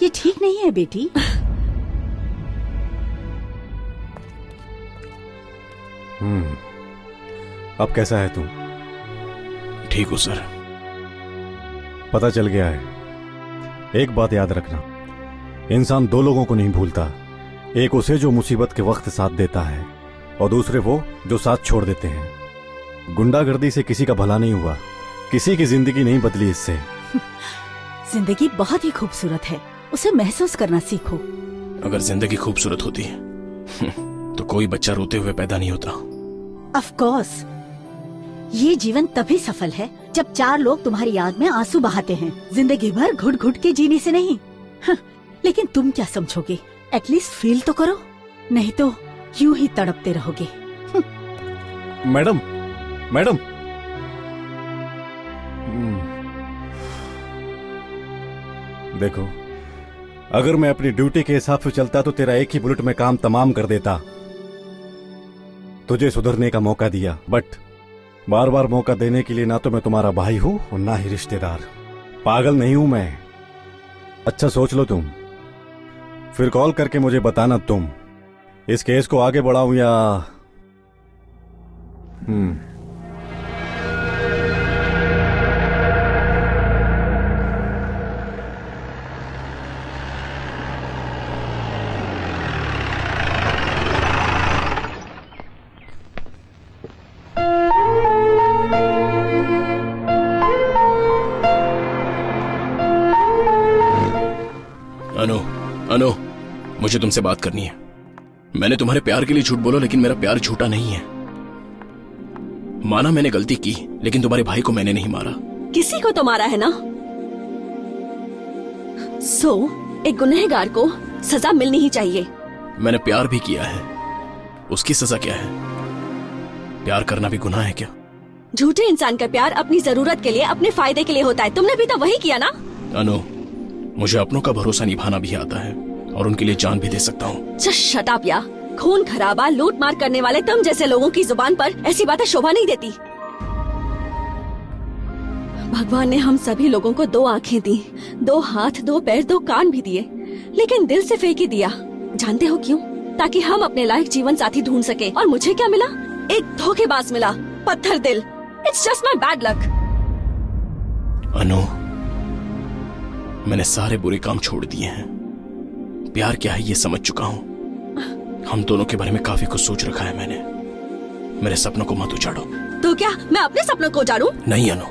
ये ठीक नहीं है बेटी। अब कैसा है तू? ठीक हूँ सर। पता चल गया है। एक बात याद रखना, इंसान दो लोगों को नहीं भूलता, एक उसे जो मुसीबत के वक्त साथ देता है और दूसरे वो जो साथ छोड़ देते हैं। गुंडागर्दी से किसी का भला नहीं हुआ, किसी की जिंदगी नहीं बदली इससे। जिंदगी बहुत ही खूबसूरत है, उसे महसूस करना सीखो। अगर जिंदगी खूबसूरत होती तो कोई बच्चा रोते हुए पैदा नहीं होता। ऑफ कोर्स, ये जीवन तभी सफल है जब चार लोग तुम्हारी याद में आंसू बहाते हैं, जिंदगी भर घुट घुट के जीने से नहीं। लेकिन तुम क्या समझोगे, एटलीस्ट फील तो करो, नहीं तो यूं ही तड़पते रहोगे। मैडम, मैडम, देखो, अगर मैं अपनी ड्यूटी के हिसाब से चलता तो तेरा एक ही बुलेट में काम तमाम कर देता। तुझे सुधरने का मौका दिया, बट बार बार मौका देने के लिए ना तो मैं तुम्हारा भाई हूं और ना ही रिश्तेदार। पागल नहीं हूं मैं। अच्छा सोच लो तुम, फिर कॉल करके मुझे बताना तुम इस केस को आगे बढ़ाऊं या अनु, मुझे तुमसे बात करनी है। मैंने तुम्हारे प्यार के लिए झूठ बोला, लेकिन मेरा प्यार झूठा नहीं है। माना मैंने गलती की, लेकिन तुम्हारे भाई को मैंने नहीं मारा। किसी को तो मारा है ना। एक गुनहगार को सजा मिलनी ही चाहिए। मैंने प्यार भी किया है, उसकी सजा क्या है? प्यार करना भी गुनाह है क्या? झूठे इंसान का प्यार अपनी जरूरत के लिए, अपने फायदे के लिए होता है। तुमने भी तो वही किया ना। अनु, मुझे अपनों का भरोसा निभाना भी आता है और उनके लिए जान भी दे सकता हूँ। शट अप या। खून खराबा, लूट मार करने वाले तुम जैसे लोगों की जुबान पर ऐसी बातें शोभा नहीं देती। भगवान ने हम सभी लोगों को 2 आंखें दी, 2 हाथ, 2 पैर, 2 कान भी दिए, लेकिन दिल से फेंक ही दिया। जानते हो क्यों? ताकि हम अपने लायक जीवन साथी ढूंढ सके। और मुझे क्या मिला? एक धोखेबाज मिला, पत्थर दिल। It's just my bad luck. Anu, मैंने सारे बुरे काम छोड़ दिए हैं। प्यार क्या है ये समझ चुका हूँ। हम दोनों के बारे में काफी कुछ सोच रखा है मैंने। मेरे सपनों को मत उजाड़ो। तो क्या मैं अपने सपनों को उजाड़ूं? नहीं अनु,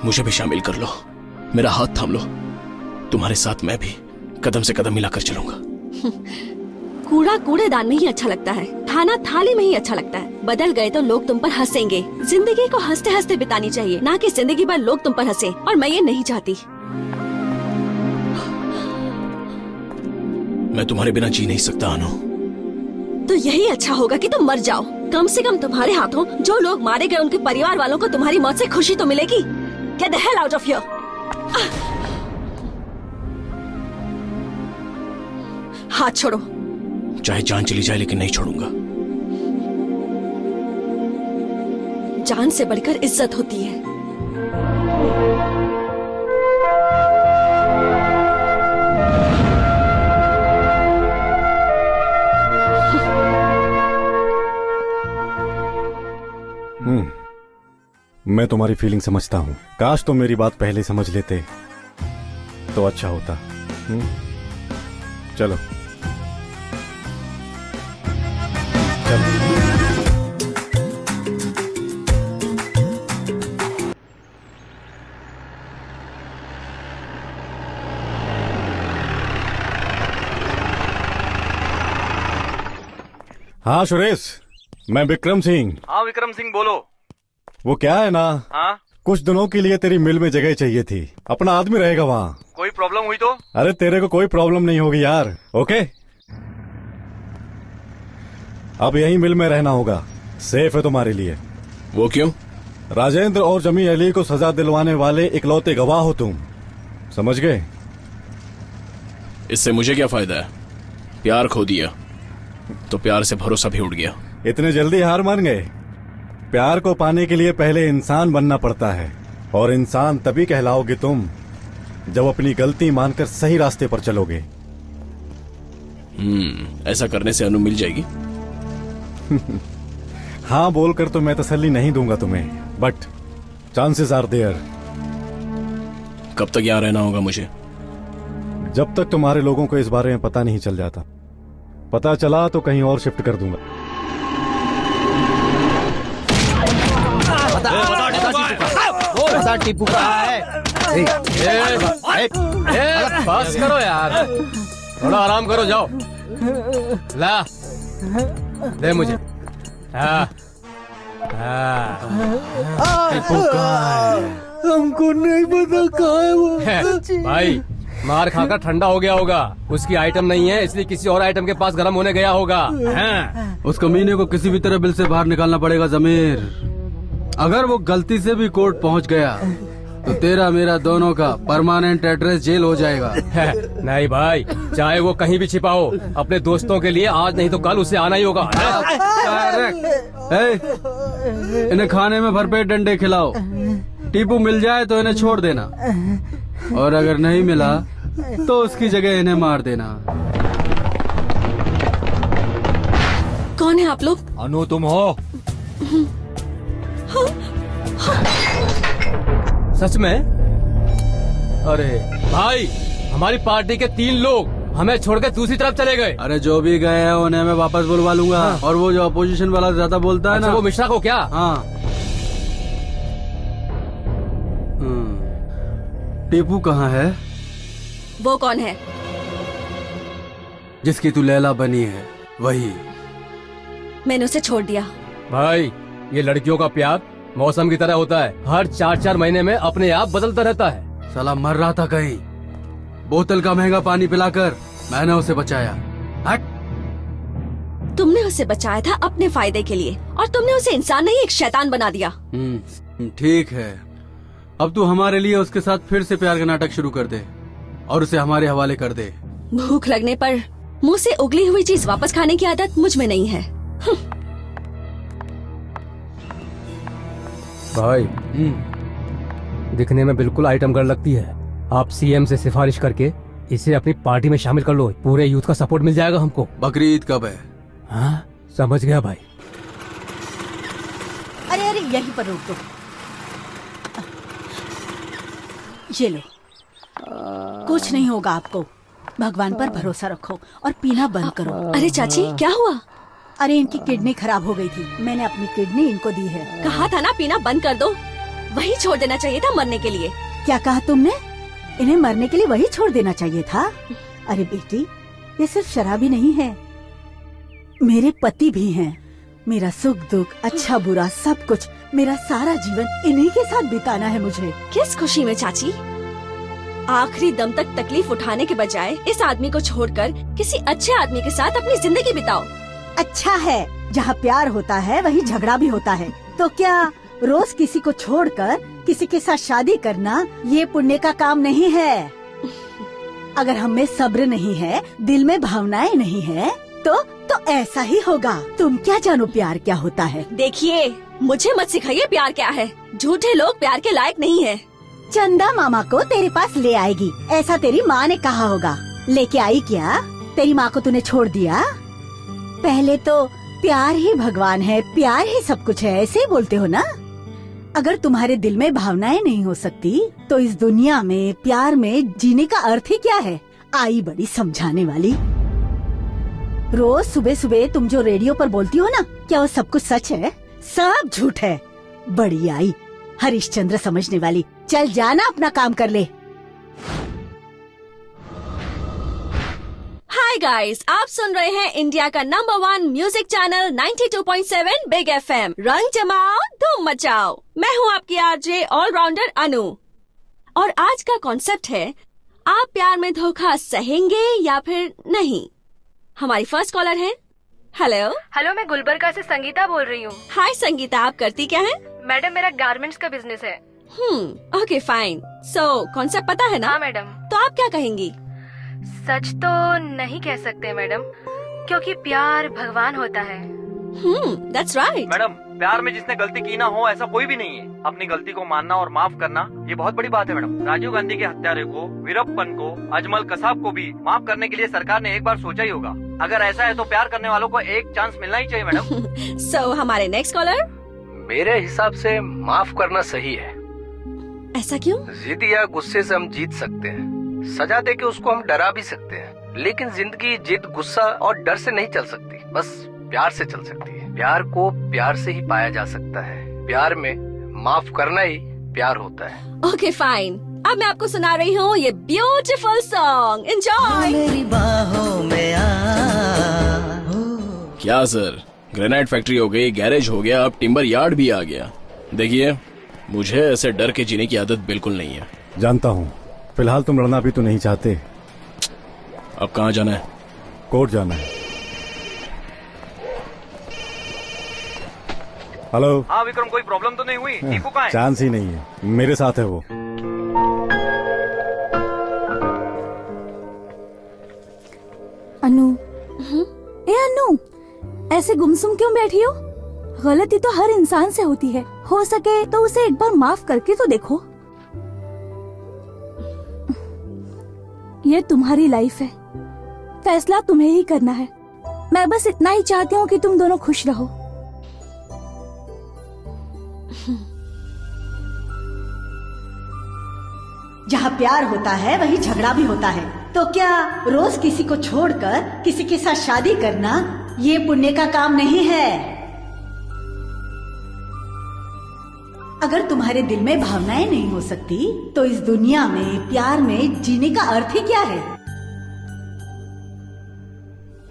मुझे भी शामिल कर लो, मेरा हाथ थाम लो। तुम्हारे साथ मैं भी कदम से कदम मिलाकर चलूंगा। कूड़ा कूड़ेदान में ही अच्छा लगता है, खाना थाली में ही अच्छा लगता है। बदल गए तो लोग तुम पर हंसेंगे। जिंदगी को हंसते हंसते बितानी चाहिए, ना कि जिंदगी भर लोग तुम पर हंसे। और मैं ये नहीं चाहती। मैं तुम्हारे बिना जी नहीं सकता अनु। तो यही अच्छा होगा कि तुम मर जाओ। कम से कम तुम्हारे हाथों जो लोग मारे गए उनके परिवार वालों को तुम्हारी मौत से खुशी तो मिलेगी। Get the hell out of here! हाथ छोड़ो। चाहे जान चली जाए लेकिन नहीं छोड़ूंगा। जान से बढ़कर इज्जत होती है। मैं तुम्हारी फीलिंग समझता हूँ। काश तुम मेरी बात पहले समझ लेते तो अच्छा होता। चलो हाँ सुरेश, मैं विक्रम सिंह। हाँ विक्रम सिंह बोलो। वो क्या है ना, हाँ कुछ दिनों के लिए तेरी मिल में जगह चाहिए थी। अपना आदमी रहेगा वहाँ। कोई प्रॉब्लम हुई तो? अरे तेरे को कोई प्रॉब्लम नहीं होगी यार। ओके, अब यहीं मिल में रहना होगा। सेफ है तुम्हारे लिए। वो क्यों? राजेंद्र और जमी अली को सजा दिलवाने वाले इकलौते गवाह हो तुम, समझ गए? इससे मुझे क्या फायदा है? प्यार खो दिया तो प्यार से भरोसा भी उड़ गया। इतने जल्दी हार मान गए? प्यार को पाने के लिए पहले इंसान बनना पड़ता है, और इंसान तभी कहलाओगे तुम जब अपनी गलती मानकर सही रास्ते पर चलोगे। ऐसा करने से अनु मिल जाएगी? हाँ बोलकर तो मैं तसल्ली नहीं दूंगा तुम्हें, बट चांसेस आर देयर। कब तक यहाँ रहना होगा मुझे? जब तक तुम्हारे लोगों को इस बारे में पता नहीं चल जाता। पता चला तो कहीं और शिफ्ट कर दूंगा। बता टीपू कहाँ है? बस करो यार, थोड़ा आराम करो, जाओ। ला दे मुझे। टीपू कहाँ है? हमको नहीं पता कहाँ है वो। भाई मार खाकर ठंडा हो गया होगा। उसकी आइटम नहीं है, इसलिए किसी और आइटम के पास गर्म होने गया होगा। उस कमीने को किसी भी तरह बिल से बाहर निकालना पड़ेगा जमीर। अगर वो गलती से भी कोर्ट पहुंच गया तो तेरा मेरा दोनों का परमानेंट एड्रेस जेल हो जाएगा। नहीं भाई, चाहे वो कहीं भी छिपा हो, अपने दोस्तों के लिए आज नहीं तो कल उसे आना ही होगा। इन्हें खाने में भरपेट डंडे खिलाओ। टीपू मिल जाए तो इन्हें छोड़ देना, और अगर नहीं मिला तो उसकी जगह इन्हें मार देना। कौन है आप लोग? अनु तुम हो? सच में? अरे भाई, हमारी पार्टी के 3 लोग हमें छोड़कर दूसरी तरफ चले गए। अरे जो भी गए हैं उन्हें मैं वापस बुलवा लूंगा। और वो जो अपोजिशन वाला ज्यादा बोलता है ना, वो मिश्रा को क्या? हाँ। टीपू कहाँ है? वो कौन है? जिसकी तू लैला बनी है वही। मैंने उसे छोड़ दिया। भाई ये लड़कियों का प्यार मौसम की तरह होता है, हर 4-4 महीने में अपने आप बदलता रहता है। साला मर रहा था कहीं, बोतल का महंगा पानी पिलाकर मैंने उसे बचाया। हट। तुमने उसे बचाया था अपने फायदे के लिए, और तुमने उसे इंसान नहीं एक शैतान बना दिया। ठीक है, अब तू हमारे लिए उसके साथ फिर से प्यार का नाटक शुरू कर दे और उसे हमारे हवाले कर दे। भूख लगने पर मुंह से उगली हुई चीज वापस खाने की आदत मुझ में नहीं है। भाई दिखने में बिल्कुल आइटम गर्ल लगती है। आप सीएम से सिफारिश करके इसे अपनी पार्टी में शामिल कर लो, पूरे यूथ का सपोर्ट मिल जाएगा हमको। बकरीद कब है? हाँ समझ गया भाई। अरे अरे यहीं पर रोक दो। ये लो, कुछ नहीं होगा आपको। भगवान पर भरोसा रखो और पीना बंद करो। अरे चाची क्या हुआ? अरे इनकी किडनी खराब हो गई थी, मैंने अपनी किडनी इनको दी है। कहा था ना पीना बंद कर दो, वही छोड़ देना चाहिए था मरने के लिए। क्या कहा तुमने? इन्हें मरने के लिए वही छोड़ देना चाहिए था? अरे बेटी, ये सिर्फ शराबी नहीं है, मेरे पति भी हैं। मेरा सुख दुख, अच्छा बुरा सब कुछ, मेरा सारा जीवन इन्हीं के साथ बिताना है मुझे। किस खुशी में चाची? आखिरी दम तक तकलीफ उठाने के बजाय इस आदमी को छोड़कर किसी अच्छे आदमी के साथ अपनी जिंदगी बिताओ। अच्छा है, जहाँ प्यार होता है वहीं झगड़ा भी होता है। तो क्या रोज किसी को छोड़कर किसी के साथ शादी करना ये पुण्य का काम नहीं है? अगर हम में सब्र नहीं है, दिल में भावनाएं नहीं है, तो ऐसा ही होगा। तुम क्या जानो प्यार क्या होता है? देखिए, मुझे मत सिखाइए प्यार क्या है। झूठे लोग प्यार के लायक नहीं है। चंदा मामा को तेरे पास ले आएगी, ऐसा तेरी माँ ने कहा होगा। लेके आई क्या? तेरी माँ को तूने छोड़ दिया? पहले तो प्यार ही भगवान है, प्यार ही सब कुछ है, ऐसे ही बोलते हो ना? अगर तुम्हारे दिल में भावनाएं नहीं हो सकती तो इस दुनिया में प्यार में जीने का अर्थ ही क्या है? आई बड़ी समझाने वाली। रोज सुबह सुबह तुम जो रेडियो पर बोलती हो ना, क्या वो सब कुछ सच है? सब झूठ है। बड़ी आई हरिश्चंद्र समझने वाली। चल जाना, अपना काम कर ले। हाय गाइस, आप सुन रहे हैं इंडिया का number 1 music channel 92.7 big FM. रंग जमाओ, धूम मचाओ। मैं हूँ आपकी आरजे ऑलराउंडर अनु, और आज का कॉन्सेप्ट है, आप प्यार में धोखा सहेंगे या फिर नहीं। हमारी फर्स्ट कॉलर है। हेलो। हेलो, मैं गुलबर्गा से संगीता बोल रही हूँ। हाय संगीता, आप करती क्या है? मैडम, मेरा गारमेंट्स का बिजनेस है। Okay fine. सो कॉन्सेप्ट पता है ना? हाँ मैडम। तो आप क्या कहेंगी? सच तो नहीं कह सकते मैडम, क्योंकि प्यार भगवान होता है। That's right. मैडम, प्यार में जिसने गलती की ना हो ऐसा कोई भी नहीं है। अपनी गलती को मानना और माफ करना ये बहुत बड़ी बात है मैडम। राजीव गांधी के हत्यारे को, वीरप्पन को, अजमल कसाब को भी माफ करने के लिए सरकार ने एक बार सोचा ही होगा। अगर ऐसा है तो प्यार करने वालों को एक चांस मिलना ही चाहिए मैडम। So हमारे नेक्स्ट कॉलर। मेरे हिसाब से माफ करना सही है। ऐसा क्यों? जिद या गुस्से से हम जीत सकते हैं, सजा दे के उसको हम डरा भी सकते हैं, लेकिन जिंदगी जिद, गुस्सा और डर से नहीं चल सकती, बस प्यार से चल सकती है। प्यार को प्यार से ही पाया जा सकता है। प्यार में माफ करना ही प्यार होता है। ओके फाइन, अब मैं आपको सुना रही हूँ ये ब्यूटीफुल सॉन्ग। एंजॉय। मेरी बाहों में आ। क्या सर, ग्रेनाइट फैक्ट्री हो गई, गैरेज हो गया, अब टिम्बर यार्ड भी आ गया। देखिए, मुझे ऐसे डर के जीने की आदत बिल्कुल नहीं है। जानता हूँ, फिलहाल तुम लड़ना भी तो नहीं चाहते। अब कहाँ जाना है? कोर्ट जाना है। हेलो। हाँ विक्रम, कोई प्रॉब्लम तो नहीं हुई? टीपू कहाँ है? चांस ही नहीं है, मेरे साथ है वो। अनु। ए अनु, ऐसे गुमसुम क्यों बैठी हो? गलती तो हर इंसान से होती है, हो सके तो उसे एक बार माफ करके तो देखो। ये तुम्हारी लाइफ है, फैसला तुम्हें ही करना है। मैं बस इतना ही चाहती हूँ कि तुम दोनों खुश रहो। जहाँ प्यार होता है वहीं झगड़ा भी होता है। तो क्या रोज किसी को छोड़कर किसी के साथ शादी करना ये पुण्य का काम नहीं है? अगर तुम्हारे दिल में भावनाएं नहीं हो सकती तो इस दुनिया में प्यार में जीने का अर्थ ही क्या है?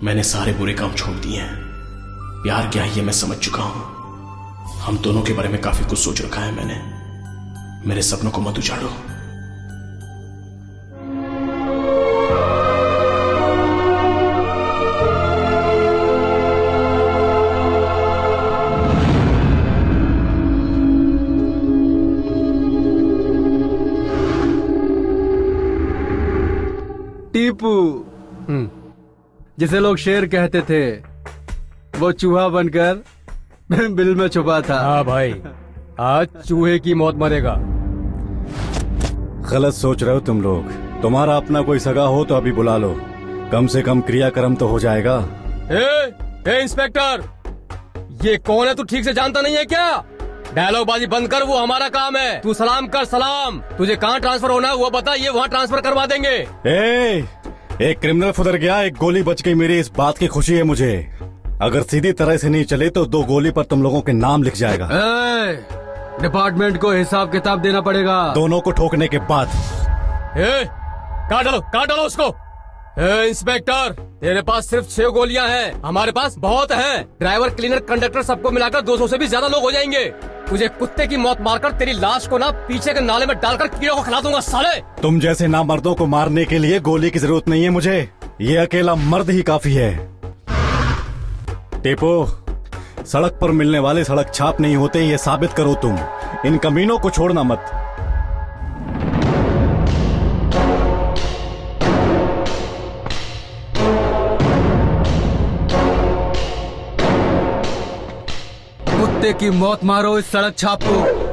मैंने सारे बुरे काम छोड़ दिए हैं। प्यार क्या है ये मैं समझ चुका हूं। हम दोनों के बारे में काफी कुछ सोच रखा है मैंने। मेरे सपनों को मत उजाड़ो। टीपू, जिसे लोग शेर कहते थे, वो चूहा बनकर बिल में छुपा था। हाँ भाई, आज चूहे की मौत मरेगा। गलत सोच रहे हो तुम लोग। तुम्हारा अपना कोई सगा हो तो अभी बुला लो, कम से कम क्रियाक्रम तो हो जाएगा। ए इंस्पेक्टर, ये कौन है? तू ठीक से जानता नहीं है क्या? डायलॉगबाजी बंद कर, वो हमारा काम है। तू सलाम कर सलाम। तुझे कहाँ ट्रांसफर होना है वो बता, ये वहाँ ट्रांसफर करवा देंगे। एक क्रिमिनल फुदर गया, एक गोली बच गई। मेरी इस बात की खुशी है मुझे। अगर सीधी तरह से नहीं चले तो 2 गोली पर तुम लोगों के नाम लिख जाएगा। डिपार्टमेंट को हिसाब किताब देना पड़ेगा। दोनों को ठोकने के बाद। काट डालो उसको। इंस्पेक्टर, तेरे पास सिर्फ 6 गोलियां हैं, हमारे पास बहुत हैं। ड्राइवर, क्लीनर, कंडक्टर सबको मिलाकर 200 से भी ज्यादा लोग हो जाएंगे। तुझे कुत्ते की मौत मारकर तेरी लाश को ना पीछे के नाले में डालकर कीड़ों को खिला दूंगा साले। तुम जैसे नामर्दों को मारने के लिए गोली की जरूरत नहीं है मुझे। ये अकेला मर्द ही काफी है। टेपो, सड़क पर मिलने वाले सड़क छाप नहीं होते, ये साबित करो तुम। इन कमीनों को छोड़ना मत। कुत्ते की मौत मारो इस सड़क छाप को।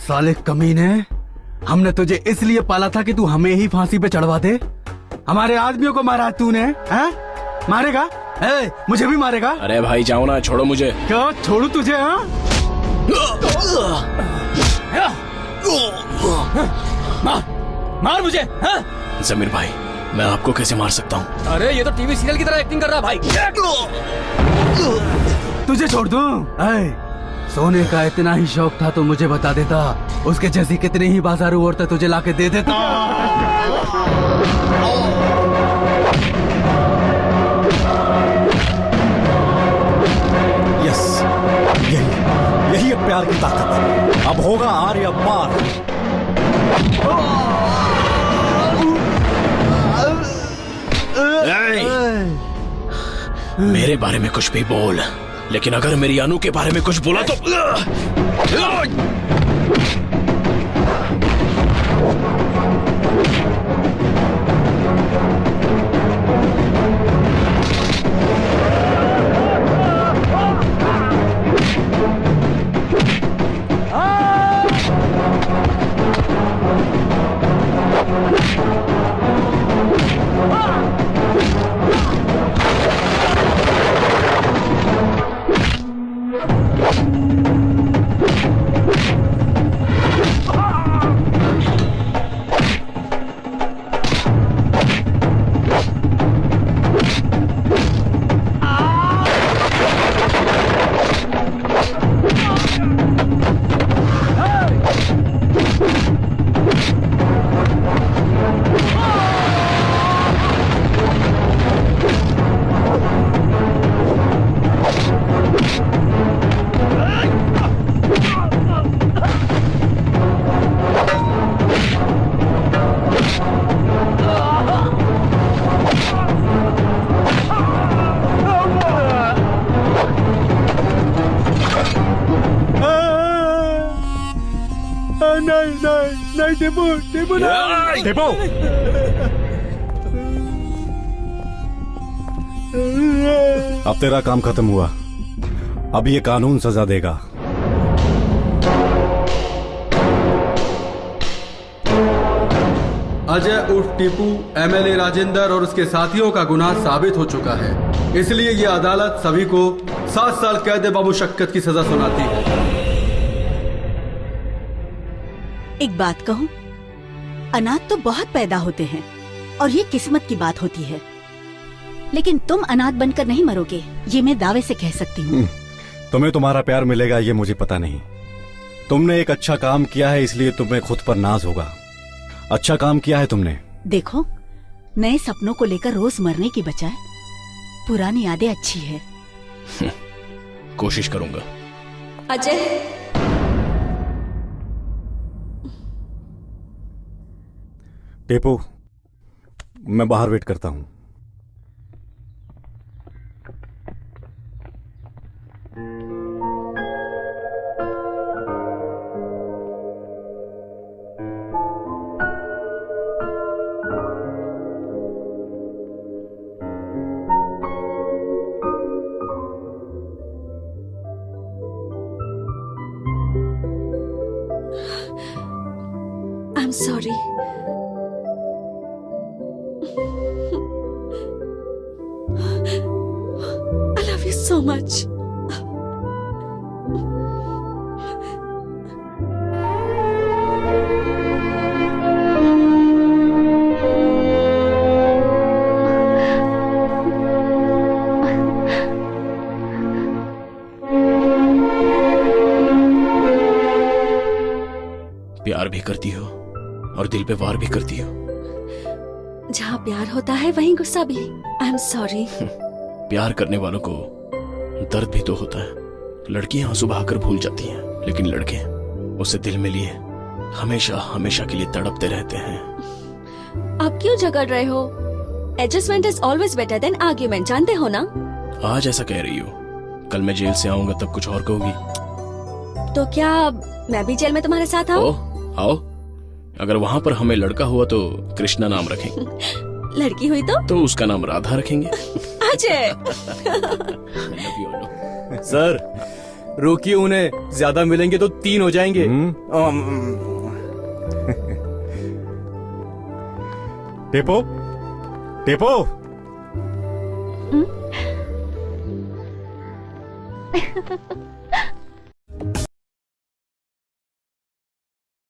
साले कमीने, हमने तुझे इसलिए पाला था कि तू हमें ही फांसी पे चढ़वा दे। हमारे आदमियों को मारा तूने, हैं? मारेगा? मुझे भी मारेगा? अरे भाई जाओ ना, छोड़ो मुझे। क्या छोड़ू तुझे? हाँ? मार मुझे। हाँ? जमीर भाई, मैं आपको कैसे मार सकता हूँ? अरे ये तो टीवी सीरियल की तरह एक्टिंग कर रहा है भाई। तुझे छोड़ दूं? सोने का इतना ही शौक था तो मुझे बता देता, उसके जैसी कितनी ही बाजारू औरतें तुझे लाके दे देता। यस, यही है प्यार की ताकत। अब होगा आर्य पार। मेरे बारे में कुछ भी बोल, लेकिन अगर मेरी अनु के बारे में कुछ बोला तो नहीं नहीं नहीं टिपू टिपू नहीं। टिपू अब तेरा काम खत्म हुआ। अब ये कानून सजा देगा। अजय उर्फ टीपू एमएलए राजेंद्र और उसके साथियों का गुनाह साबित हो चुका है, इसलिए ये अदालत सभी को 7 साल कैद बाबू शक्कत की सजा सुनाती है। एक बात कहूं, अनाथ तो बहुत पैदा होते हैं और ये किस्मत की बात होती है, लेकिन तुम अनाथ बनकर नहीं मरोगे, ये मैं दावे से कह सकती हूँ। तुम्हें तुम्हारा प्यार मिलेगा ये मुझे पता नहीं। तुमने एक अच्छा काम किया है इसलिए तुम्हें खुद पर नाज होगा। अच्छा काम किया है तुमने। देखो, नए सपनों को लेकर रोज मरने की बजाय पुरानी यादें अच्छी है। कोशिश करूंगा। अजय, टेपू, मैं बाहर वेट करता हूं। I'm sorry. I love you so much. प्यार भी करती हो और दिल पे वार भी करती हो। जहाँ प्यार होता है वहीं गुस्सा भी। I am sorry. प्यार करने वालों को दर्द भी तो होता है। लड़कियां आंसू बहाकर भूल जाती हैं, लेकिन लड़के उसे दिल में लिए हमेशा हमेशा के लिए तड़पते रहते हैं। आप क्यों झगड़ रहे हो? Adjustment is always better than argument, जानते हो ना? आज ऐसा कह रही हो, कल मैं जेल से आऊंगा तब कुछ और कहोगी। तो क्या मैं भी जेल में तुम्हारे साथ आऊं? आओ। अगर वहाँ पर हमें लड़का हुआ तो कृष्णा नाम रखेंगे। लड़की हुई तो उसका नाम राधा रखेंगे। अजय। सर रोकिए उन्हें, ज्यादा मिलेंगे तो 3 हो जाएंगे। टेपो, टेपो।